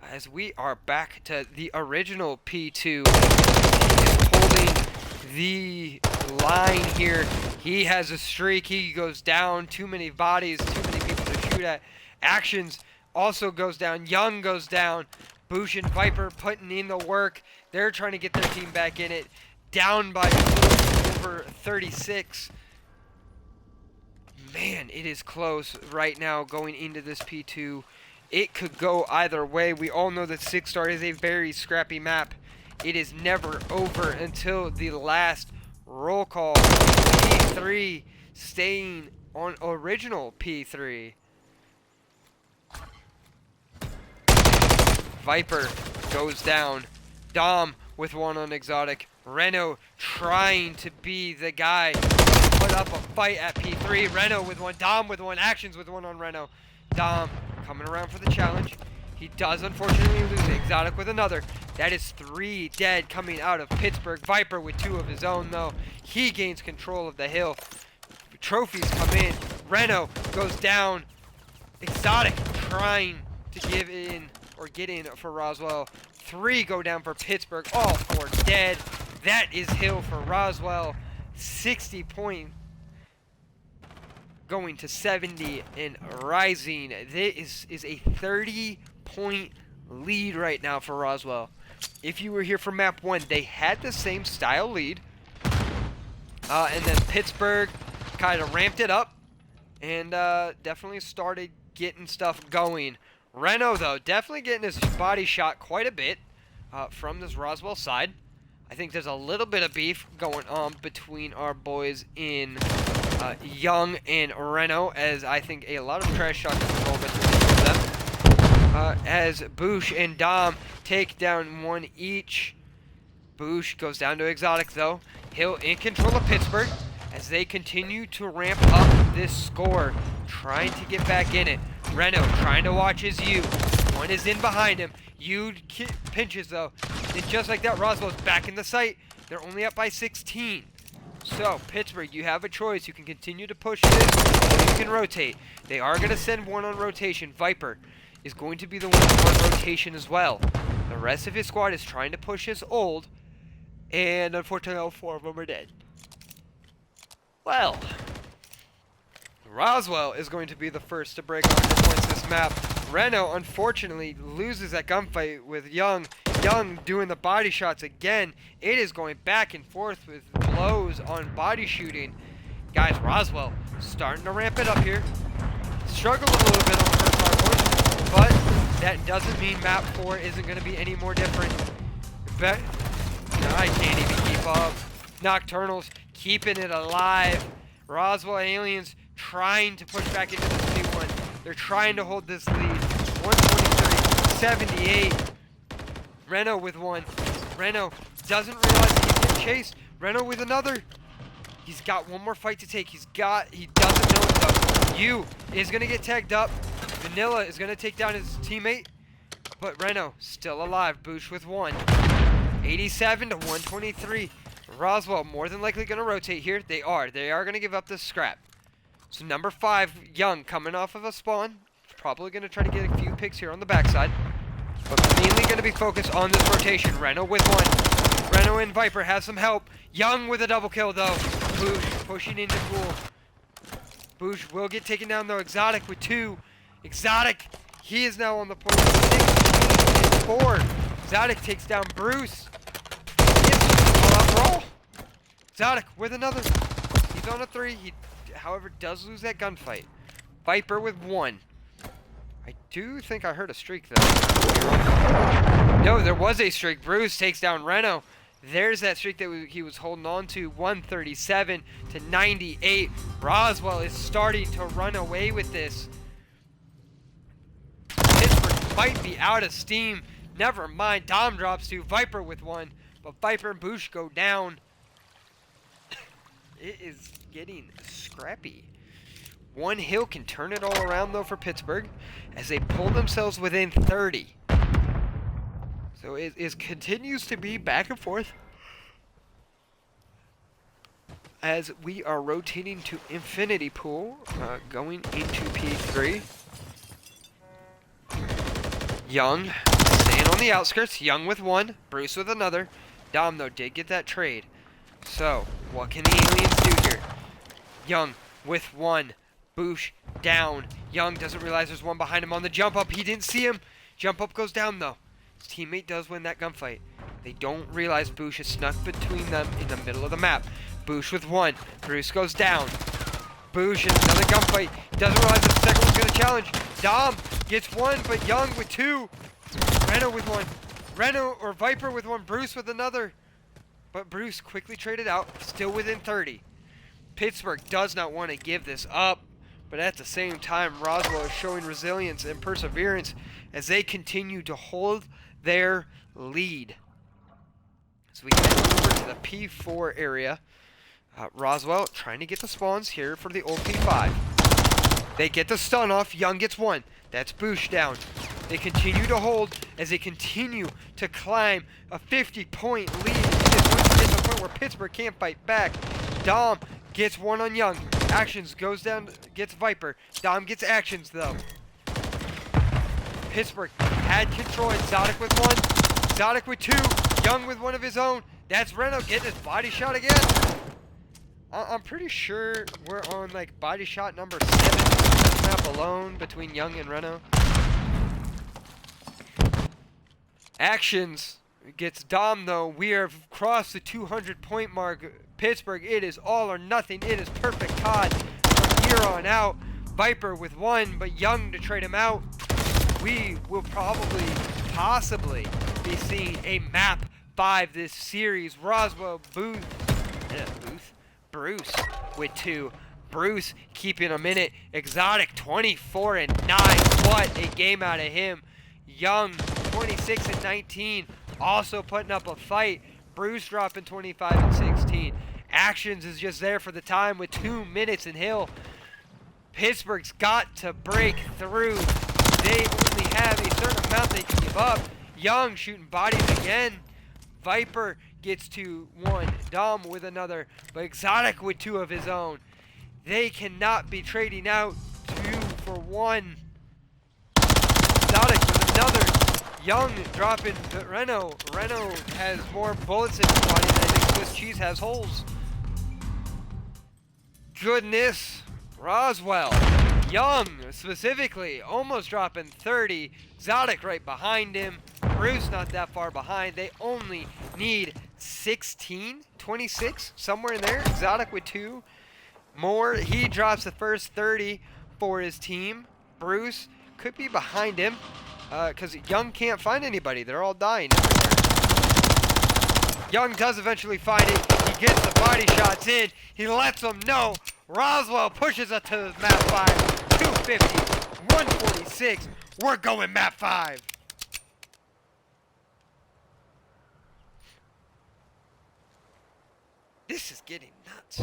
as we are back to the original P2. Is holding the line here. He has a streak. He goes down. Too many bodies. Too many people to shoot at. Actions also goes down. Young goes down. Boosh and Viper putting in the work. They're trying to get their team back in it. Down by over 36. Man, it is close right now going into this P2. It could go either way. We all know that 6-star is a very scrappy map. It is never over until the last roll call. P3 staying on original P3. Viper goes down. Dom with one on Exotic. Reno trying to be the guy to put up a fight at P3. Reno with one. Dom with one. Actions with one on Reno. Dom coming around for the challenge. He does unfortunately lose it. Exotic with another. That is 3 dead coming out of Pittsburgh. Viper with 2 of his own, though. He gains control of the hill. Trophies come in. Reno goes down. Exotic trying to give in or get in for Roswell. 3 go down for Pittsburgh. All 4 dead. That is hill for Roswell. 60 point going to 70 and rising. This is a 30-point lead right now for Roswell. If you were here for map 1, they had the same style lead. And then Pittsburgh kind of ramped it up and definitely started getting stuff going. Reno, though, definitely getting his body shot quite a bit from this Roswell side. I think there's a little bit of beef going on between our boys in Young and Reno, as I think a lot of trash shots at the moment for them. As Boosh and Dom take down 1 each. Boosh goes down to Exotic, though. Hill in control of Pittsburgh as they continue to ramp up this score, trying to get back in it. Reno trying to watch his U. One is in behind him. U pinches, though. And just like that, Roswell's back in the site. They're only up by 16. So, Pittsburgh, you have a choice. You can continue to push this, or you can rotate. They are going to send one on rotation. Viper is going to be the one on rotation as well. The rest of his squad is trying to push his ult, and unfortunately, all 4 of them are dead. Well, Roswell is going to be the first to break 100 points this map. Reno, unfortunately, loses that gunfight with Young. Young doing the body shots again. It is going back and forth with blows on body shooting. Guys, Roswell starting to ramp it up here. Struggled a little bit on the first hard push, but that doesn't mean map 4 isn't going to be any more different. No, I can't even keep up. Nocturnals keeping it alive. Roswell Aliens trying to push back into this new one. They're trying to hold this lead. 123, 78. Reno with one. Reno doesn't realize he's getting chased. Reno with another. He's got one more fight to take. He doesn't know it though. You is going to get tagged up. Vanilla is going to take down his teammate. But Reno still alive. Boosh with one. 87 to 123. Roswell more than likely going to rotate here. They are going to give up this scrap. So number 5, Young, coming off of a spawn. Probably going to try to get a few picks here on the backside. But mainly going to be focused on this rotation. Reno with one. Reno and Viper have some help. Young with a double kill though. Boosh pushing into pool. Boosh will get taken down though. Exotic with 2. Exotic, he is now on the point. 16 and 4. Exotic takes down Bruce. Brawl. Exotic with another. He's on a 3. He, however, does lose that gunfight. Viper with 1. I do think I heard a streak though. No, there was a streak. Bruce takes down Reno. There's that streak that he was holding on to. 137 to 98. Roswell is starting to run away with this. Pittsburgh might be out of steam. Never mind. Dom drops 2. Viper with 1. But Viper and Boosh go down. It is getting scrappy. One hill can turn it all around though for Pittsburgh as they pull themselves within 30. So it continues to be back and forth as we are rotating to Infinity Pool, going into P3. Young staying on the outskirts. Young with 1. Bruce with another. Dom, though, did get that trade. So, what can the aliens do here? Young with 1. Boosh down. Young doesn't realize there's one behind him on the jump up. He didn't see him. Jump up goes down, though. His teammate does win that gunfight. They don't realize Boosh is snuck between them in the middle of the map. Boosh with 1. Bruce goes down. Boosh in another gunfight. Doesn't realize the second one's going to challenge. Dom gets 1, but Young with 2. Reno with 1. Reno or Viper with 1. Bruce with another. But Bruce quickly traded out. Still within 30. Pittsburgh does not want to give this up. But at the same time, Roswell is showing resilience and perseverance as they continue to hold their lead. So we head over to the P4 area. Roswell trying to get the spawns here for the old P5. They get the stun off. Young gets 1. That's Boosh down. They continue to hold as they continue to climb a 50-point lead. It's a point where Pittsburgh can't fight back. Dom gets 1 on Young. Actions goes down, gets Viper. Dom gets actions though. Pittsburgh had control. Exotic with 1. Exotic with 2. Young with 1 of his own. That's Reno getting his body shot again. I'm pretty sure we're on like body shot number 7 this map alone between Young and Reno. Actions gets Dom though. We have crossed the 200-point mark. Pittsburgh, it is all or nothing. It is perfect COD from here on out. Viper with 1, but Young to trade him out. We will possibly be seeing a map 5 this series. Roswell, Bruce with 2. Bruce keeping a minute. Exotic 24 and 9. What a game out of him. Young 26 and 19. Also putting up a fight. Bruce dropping 25 and 16. Actions is just there for the time with 2 minutes in Hill. Pittsburgh's got to break through. They only have a certain amount they can give up. Young shooting bodies again. Viper gets to 1. Dom with another. But Exotic with 2 of his own. They cannot be trading out 2 for 1. Exotic with another. Young dropping Reno. Reno has more bullets in his body than I think Swiss cheese has holes. Goodness. Roswell. Young, specifically, almost dropping 30. Exotic right behind him. Bruce not that far behind. They only need 16, 26, somewhere in there. Exotic with 2. Moore, he drops the first 30 for his team. Bruce could be behind him because Young can't find anybody. They're all dying. Young does eventually find it. He gets the body shots in. He lets them know. Roswell pushes it to map 5. 250, 146. We're going map 5. This is getting nuts.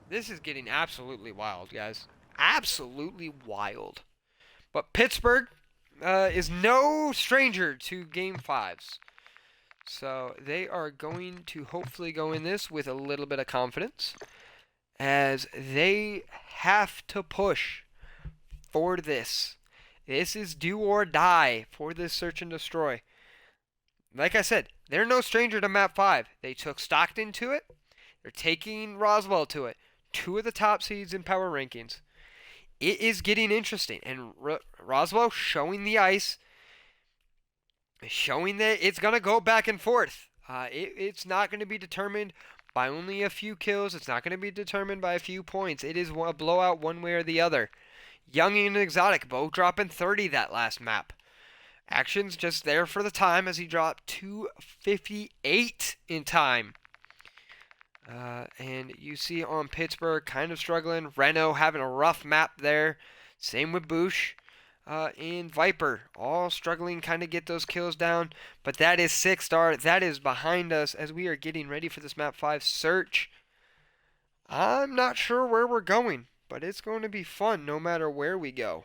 This is getting absolutely wild, guys. Absolutely wild. But Pittsburgh is no stranger to Game 5s. So they are going to hopefully go in this with a little bit of confidence, as they have to push for this. This is do or die for this search and destroy. Like I said, they're no stranger to map 5. They took Stockton to it. They're taking Roswell to it. 2 of the top seeds in power rankings. It is getting interesting. And Roswell showing the ice, showing that it's going to go back and forth. It's not going to be determined by only a few kills. It's not going to be determined by a few points. It is a blowout one way or the other. Young and Exotic both dropping 30 that last map. Action's just there for the time as he dropped 258 in time. And you see on Pittsburgh kind of struggling. Reno having a rough map there. Same with Bush and Viper. All struggling kind of get those kills down. But that is 6-star. That is behind us as we are getting ready for this map 5 search. I'm not sure where we're going, but it's going to be fun no matter where we go.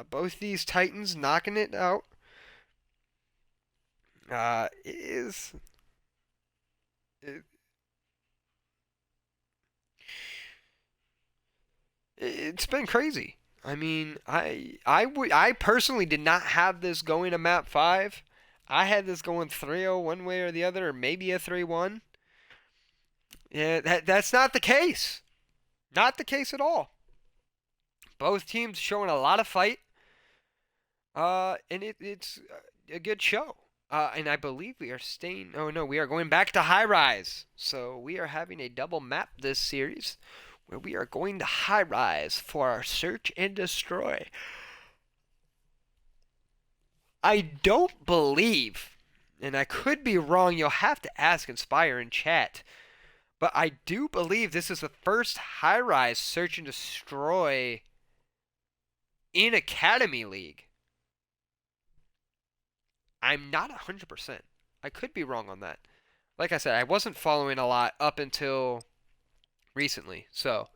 Both these Titans knocking it out. It's been crazy. I mean, I personally did not have this going to map 5. I had this going 3-0 one way or the other, or maybe a 3-1. Yeah, that's not the case. Not the case at all. Both teams showing a lot of fight. And it's a good show. And I believe we are staying... Oh, no, we are going back to High Rise. So we are having a double map this series, where we are going to High Rise for our search and destroy. I don't believe, and I could be wrong, you'll have to ask Inspire in chat, but I do believe this is the first High Rise search and destroy in Academy League. I'm not 100%. I could be wrong on that. Like I said, I wasn't following a lot up until recently, so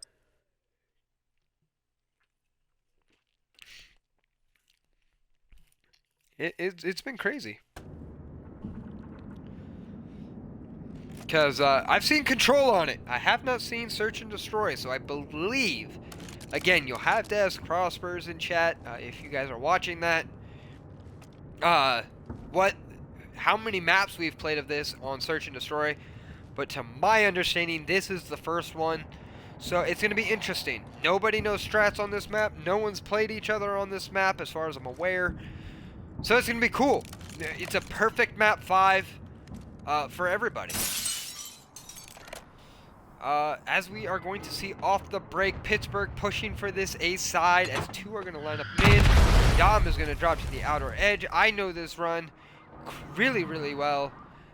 it's been crazy. Because I've seen Control on it. I have not seen Search and Destroy, so I believe, again, you'll have to ask Crossburs in chat if you guys are watching that. How many maps we've played of this on Search and Destroy, but to my understanding, this is the first one, so it's going to be interesting. Nobody knows strats on this map. No one's played each other on this map as far as I'm aware, so it's going to be cool. It's a perfect map 5 for everybody. As we are going to see off the break, Pittsburgh pushing for this A side as 2 are going to line up mid. Dom is going to drop to the outer edge. I know this run really, really well,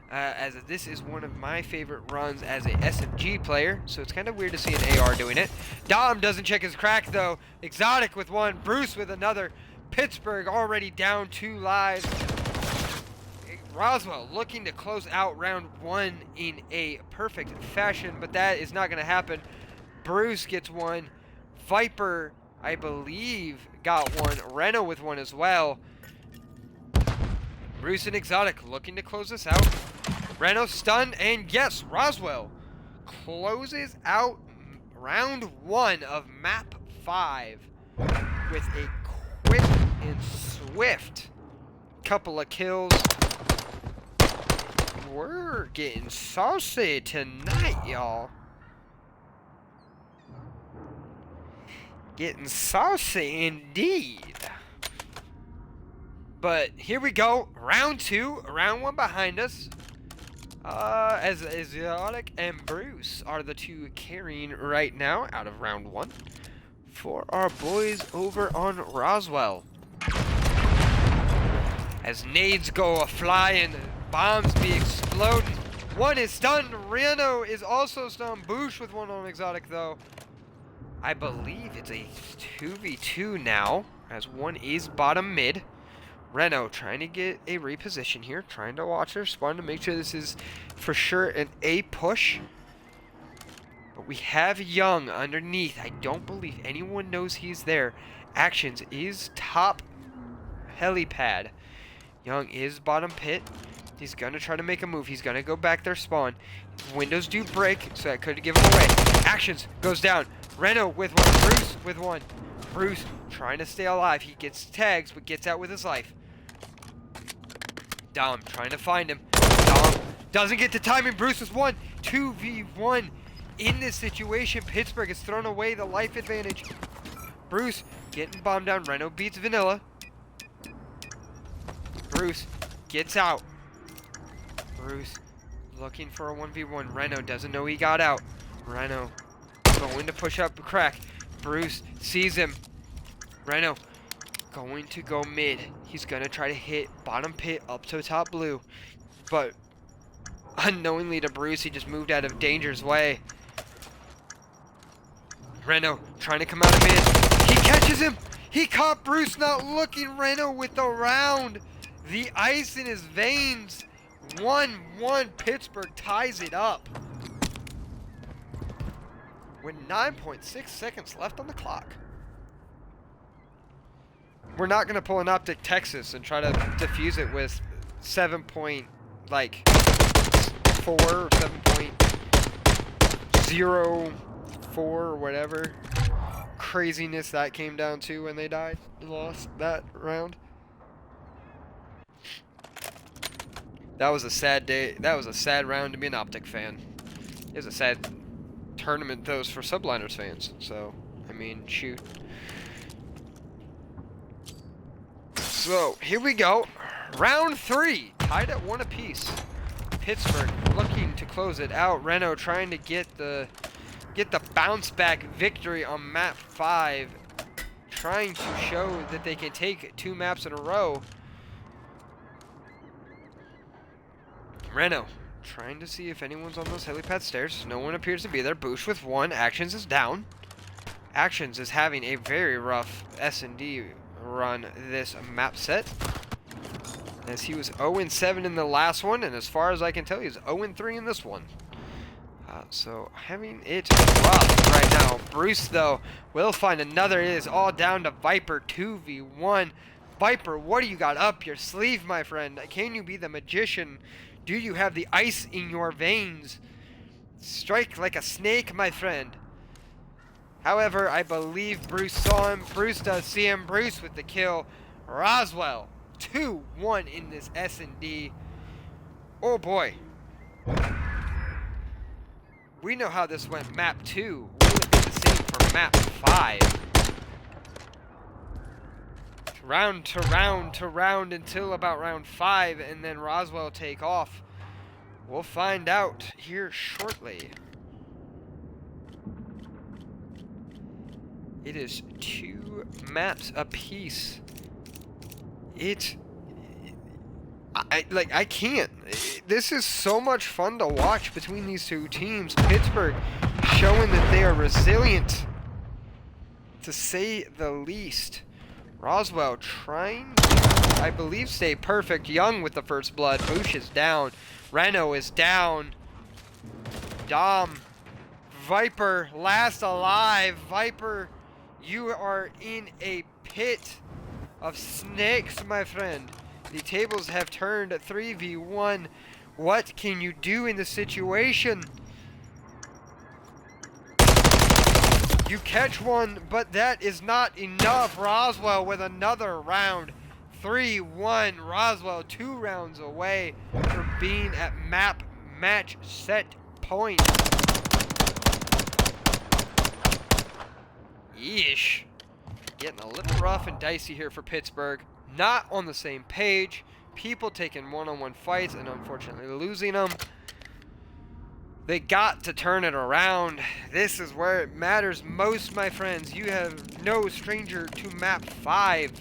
as this is one of my favorite runs as a SMG player, so it's kind of weird to see an AR doing it. Dom doesn't check his crack, though. Exotic with 1, Bruce with another. Pittsburgh already down 2 lives. Roswell looking to close out round 1 in a perfect fashion, but that is not going to happen. Bruce gets 1. Viper, I believe, got 1. Reno with 1 as well. Bruce and Exotic looking to close this out. Reno stunned, and yes, Roswell closes out round 1 of map 5 with a quick and swift couple of kills. We're getting saucy tonight, y'all. Getting saucy indeed. But here we go. Round 2. Round 1 behind us. As Exotic and Bruce are the two carrying right now out of round 1 for our boys over on Roswell. As nades go a-flying, bombs be exploding. One is stunned. Reno is also stunned. Boosh with one on Exotic, though. I believe it's a 2v2 now, as one is bottom mid. Reno trying to get a reposition here, trying to watch their spawn to make sure this is for sure an A push. But we have Young underneath. I don't believe anyone knows he's there. Actions is top helipad. Young is bottom pit. He's going to try to make a move. He's going to go back their spawn. Windows do break, so that could give him away. Actions goes down. Reno with one. Bruce with one. Bruce trying to stay alive. He gets tags, but gets out with his life. Dom trying to find him. Dom doesn't get the timing. Bruce with one. 2v1 in this situation. Pittsburgh has thrown away the life advantage. Bruce getting bombed down. Reno beats Vanilla. Bruce gets out. Bruce looking for a 1v1. Reno doesn't know he got out. Reno going to push up crack. Bruce sees him. Reno going to go mid. He's going to try to hit bottom pit up to top blue. But unknowingly to Bruce, he just moved out of danger's way. Reno trying to come out of mid. He catches him. He caught Bruce not looking. Reno with the round. The ice in his veins. 1-1. Pittsburgh ties it up. With 9.6 seconds left on the clock. We're not going to pull an Optic Texas and try to defuse it with 7.4 or 7.04 or whatever craziness that came down to when they died. Lost that round. That was a sad day. That was a sad round to be an Optic fan. It was a sad tournament, those for Subliners fans. So, I mean, shoot. So, here we go. Round 3. Tied at 1 apiece. Pittsburgh looking to close it out. Reno trying to get the bounce back victory on map 5. Trying to show that they can take 2 maps in a row. Reno trying to see if anyone's on those helipad stairs. No one appears to be there. Boosh with 1. Actions is down. Actions is having a very rough S&D run this map set, as he was 0-7 in the last one, and as far as I can tell, he's 0-3 in this one. So having it rough right now. Bruce, though, will find another. It is all down to Viper 2v1. Viper, what do you got up your sleeve, my friend? Can you be the magician? Do you have the ice in your veins? Strike like a snake, my friend. However, I believe Bruce saw him. Bruce does see him. Bruce with the kill. Roswell, 2-1 in this S&D. Oh boy. We know how this went map 2. Will it be the same for map 5? Round to round to round until about round 5, and then Roswell take off. We'll find out here shortly. It is 2 maps apiece. I can't. This is so much fun to watch between these two teams. Pittsburgh showing that they are resilient, to say the least. Roswell trying to, I believe, stay perfect. Young with the first blood. Boosh is down. Reno is down. Dom. Viper last alive. Viper, you are in a pit of snakes, my friend. The tables have turned 3v1. What can you do in this situation? You catch one, but that is not enough. Roswell with another round. 3-1. Roswell 2 rounds away from being at map match set point. Yeesh. Getting a little rough and dicey here for Pittsburgh. Not on the same page. People taking one-on-one fights and unfortunately losing them. They got to turn it around. This is where it matters most, my friends. You have no stranger to map 5.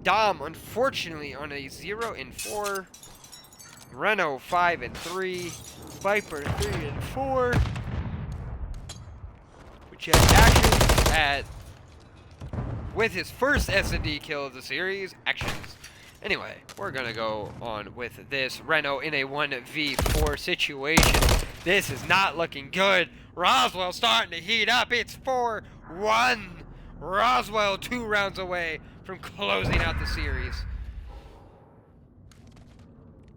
Dom, unfortunately, on a 0-4. Reno, 5-3. Viper, 3-4. Which has actions with his first S&D kill of the series. Actions. Anyway, we're going to go on with this. Reno in a 1v4 situation. This is not looking good. Roswell starting to heat up. It's 4-1. Roswell 2 rounds away from closing out the series.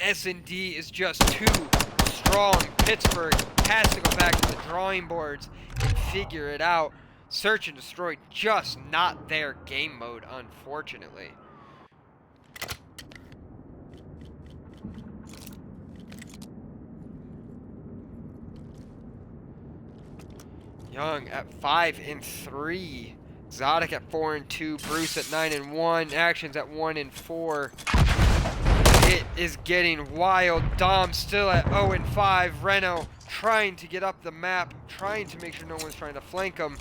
S&D is just too strong. Pittsburgh has to go back to the drawing boards and figure it out. Search and destroy, just not their game mode, unfortunately. Young at 5-3. Exotic at 4-2. Bruce at 9-1. Actions at 1-4. It is getting wild. Dom still at 0-5. Reno trying to get up the map, trying to make sure no one's trying to flank him.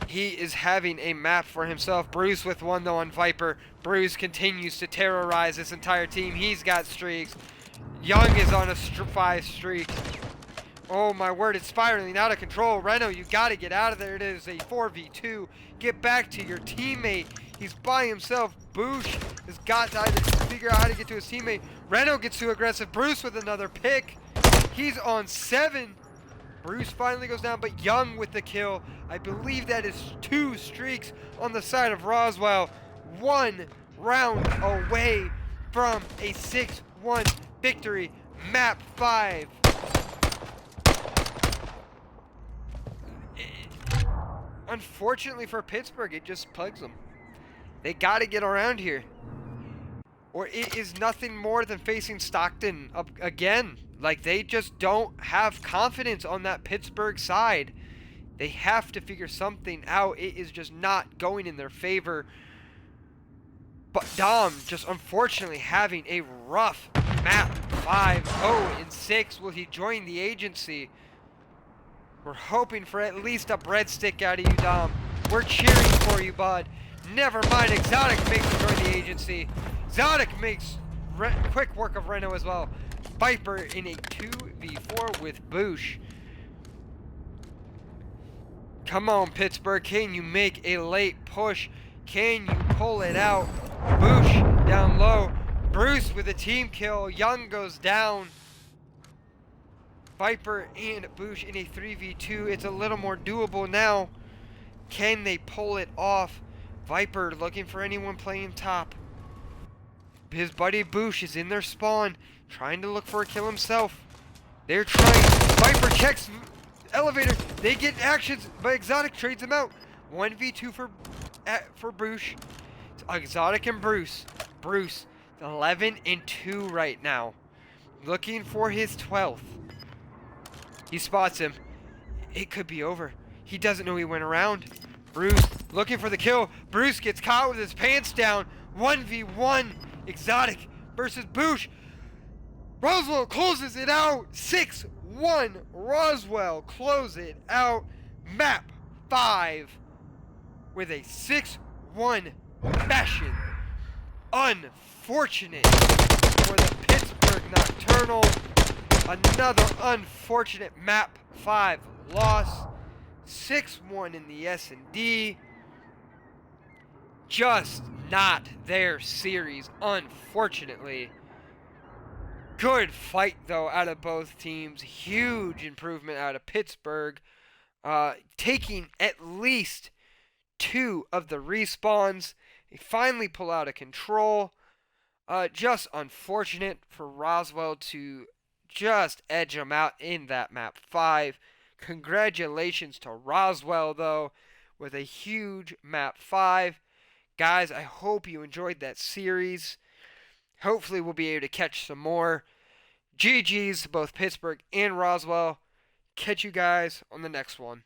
He is having a map for himself. Bruce with 1 though on Viper. Bruce continues to terrorize this entire team. He's got streaks. Young is on a 5 streak. Oh my word, it's spiraling out of control. Reno, you gotta get out of there. It is a 4v2. Get back to your teammate. He's by himself. Boosh has got to either figure out how to get to his teammate. Reno gets too aggressive. Bruce with another pick. He's on 7. Bruce finally goes down, but Young with the kill. I believe that is 2 streaks on the side of Roswell. 1 round away from a 6-1 victory. Map 5. Unfortunately for Pittsburgh, it just plugs them. They got to get around here, or it is nothing more than facing Stockton up again. Like, they just don't have confidence on that Pittsburgh side. They have to figure something out. It is just not going in their favor. But Dom just unfortunately having a rough map. 5-0-6. Will he join the agency? We're hoping for at least a breadstick out of you, Dom. We're cheering for you, bud. Never mind, Exotic makes him join the agency. Exotic makes quick work of Reno as well. Viper in a 2v4 with Boosh. Come on, Pittsburgh. Can you make a late push? Can you pull it out? Boosh down low. Bruce with a team kill. Young goes down. Viper and Boosh in a 3v2. It's a little more doable now. Can they pull it off? Viper looking for anyone playing top. His buddy Boosh is in their spawn, trying to look for a kill himself. They're trying. Viper checks elevator. They get actions, but Exotic trades him out. 1v2 for Boosh. It's Exotic and Bruce. Bruce 11-2 right now, looking for his 12th. He spots him. It could be over. He doesn't know he went around. Bruce looking for the kill. Bruce gets caught with his pants down. 1v1. Exotic versus Boosh. Roswell closes it out. 6-1. Roswell close it out. Map 5 with a 6-1 fashion. Unfortunate for the Pittsburgh Nocturnal. Another unfortunate map 5 loss. 6-1 in the S&D. Just not their series, unfortunately. Good fight, though, out of both teams. Huge improvement out of Pittsburgh. Taking at least 2 of the respawns. They finally pull out of control. Just unfortunate for Roswell to just edge them out in that map 5. Congratulations to Roswell, though, with a huge map 5. Guys, I hope you enjoyed that series. Hopefully we'll be able to catch some more. GG's to both Pittsburgh and Roswell. Catch you guys on the next one.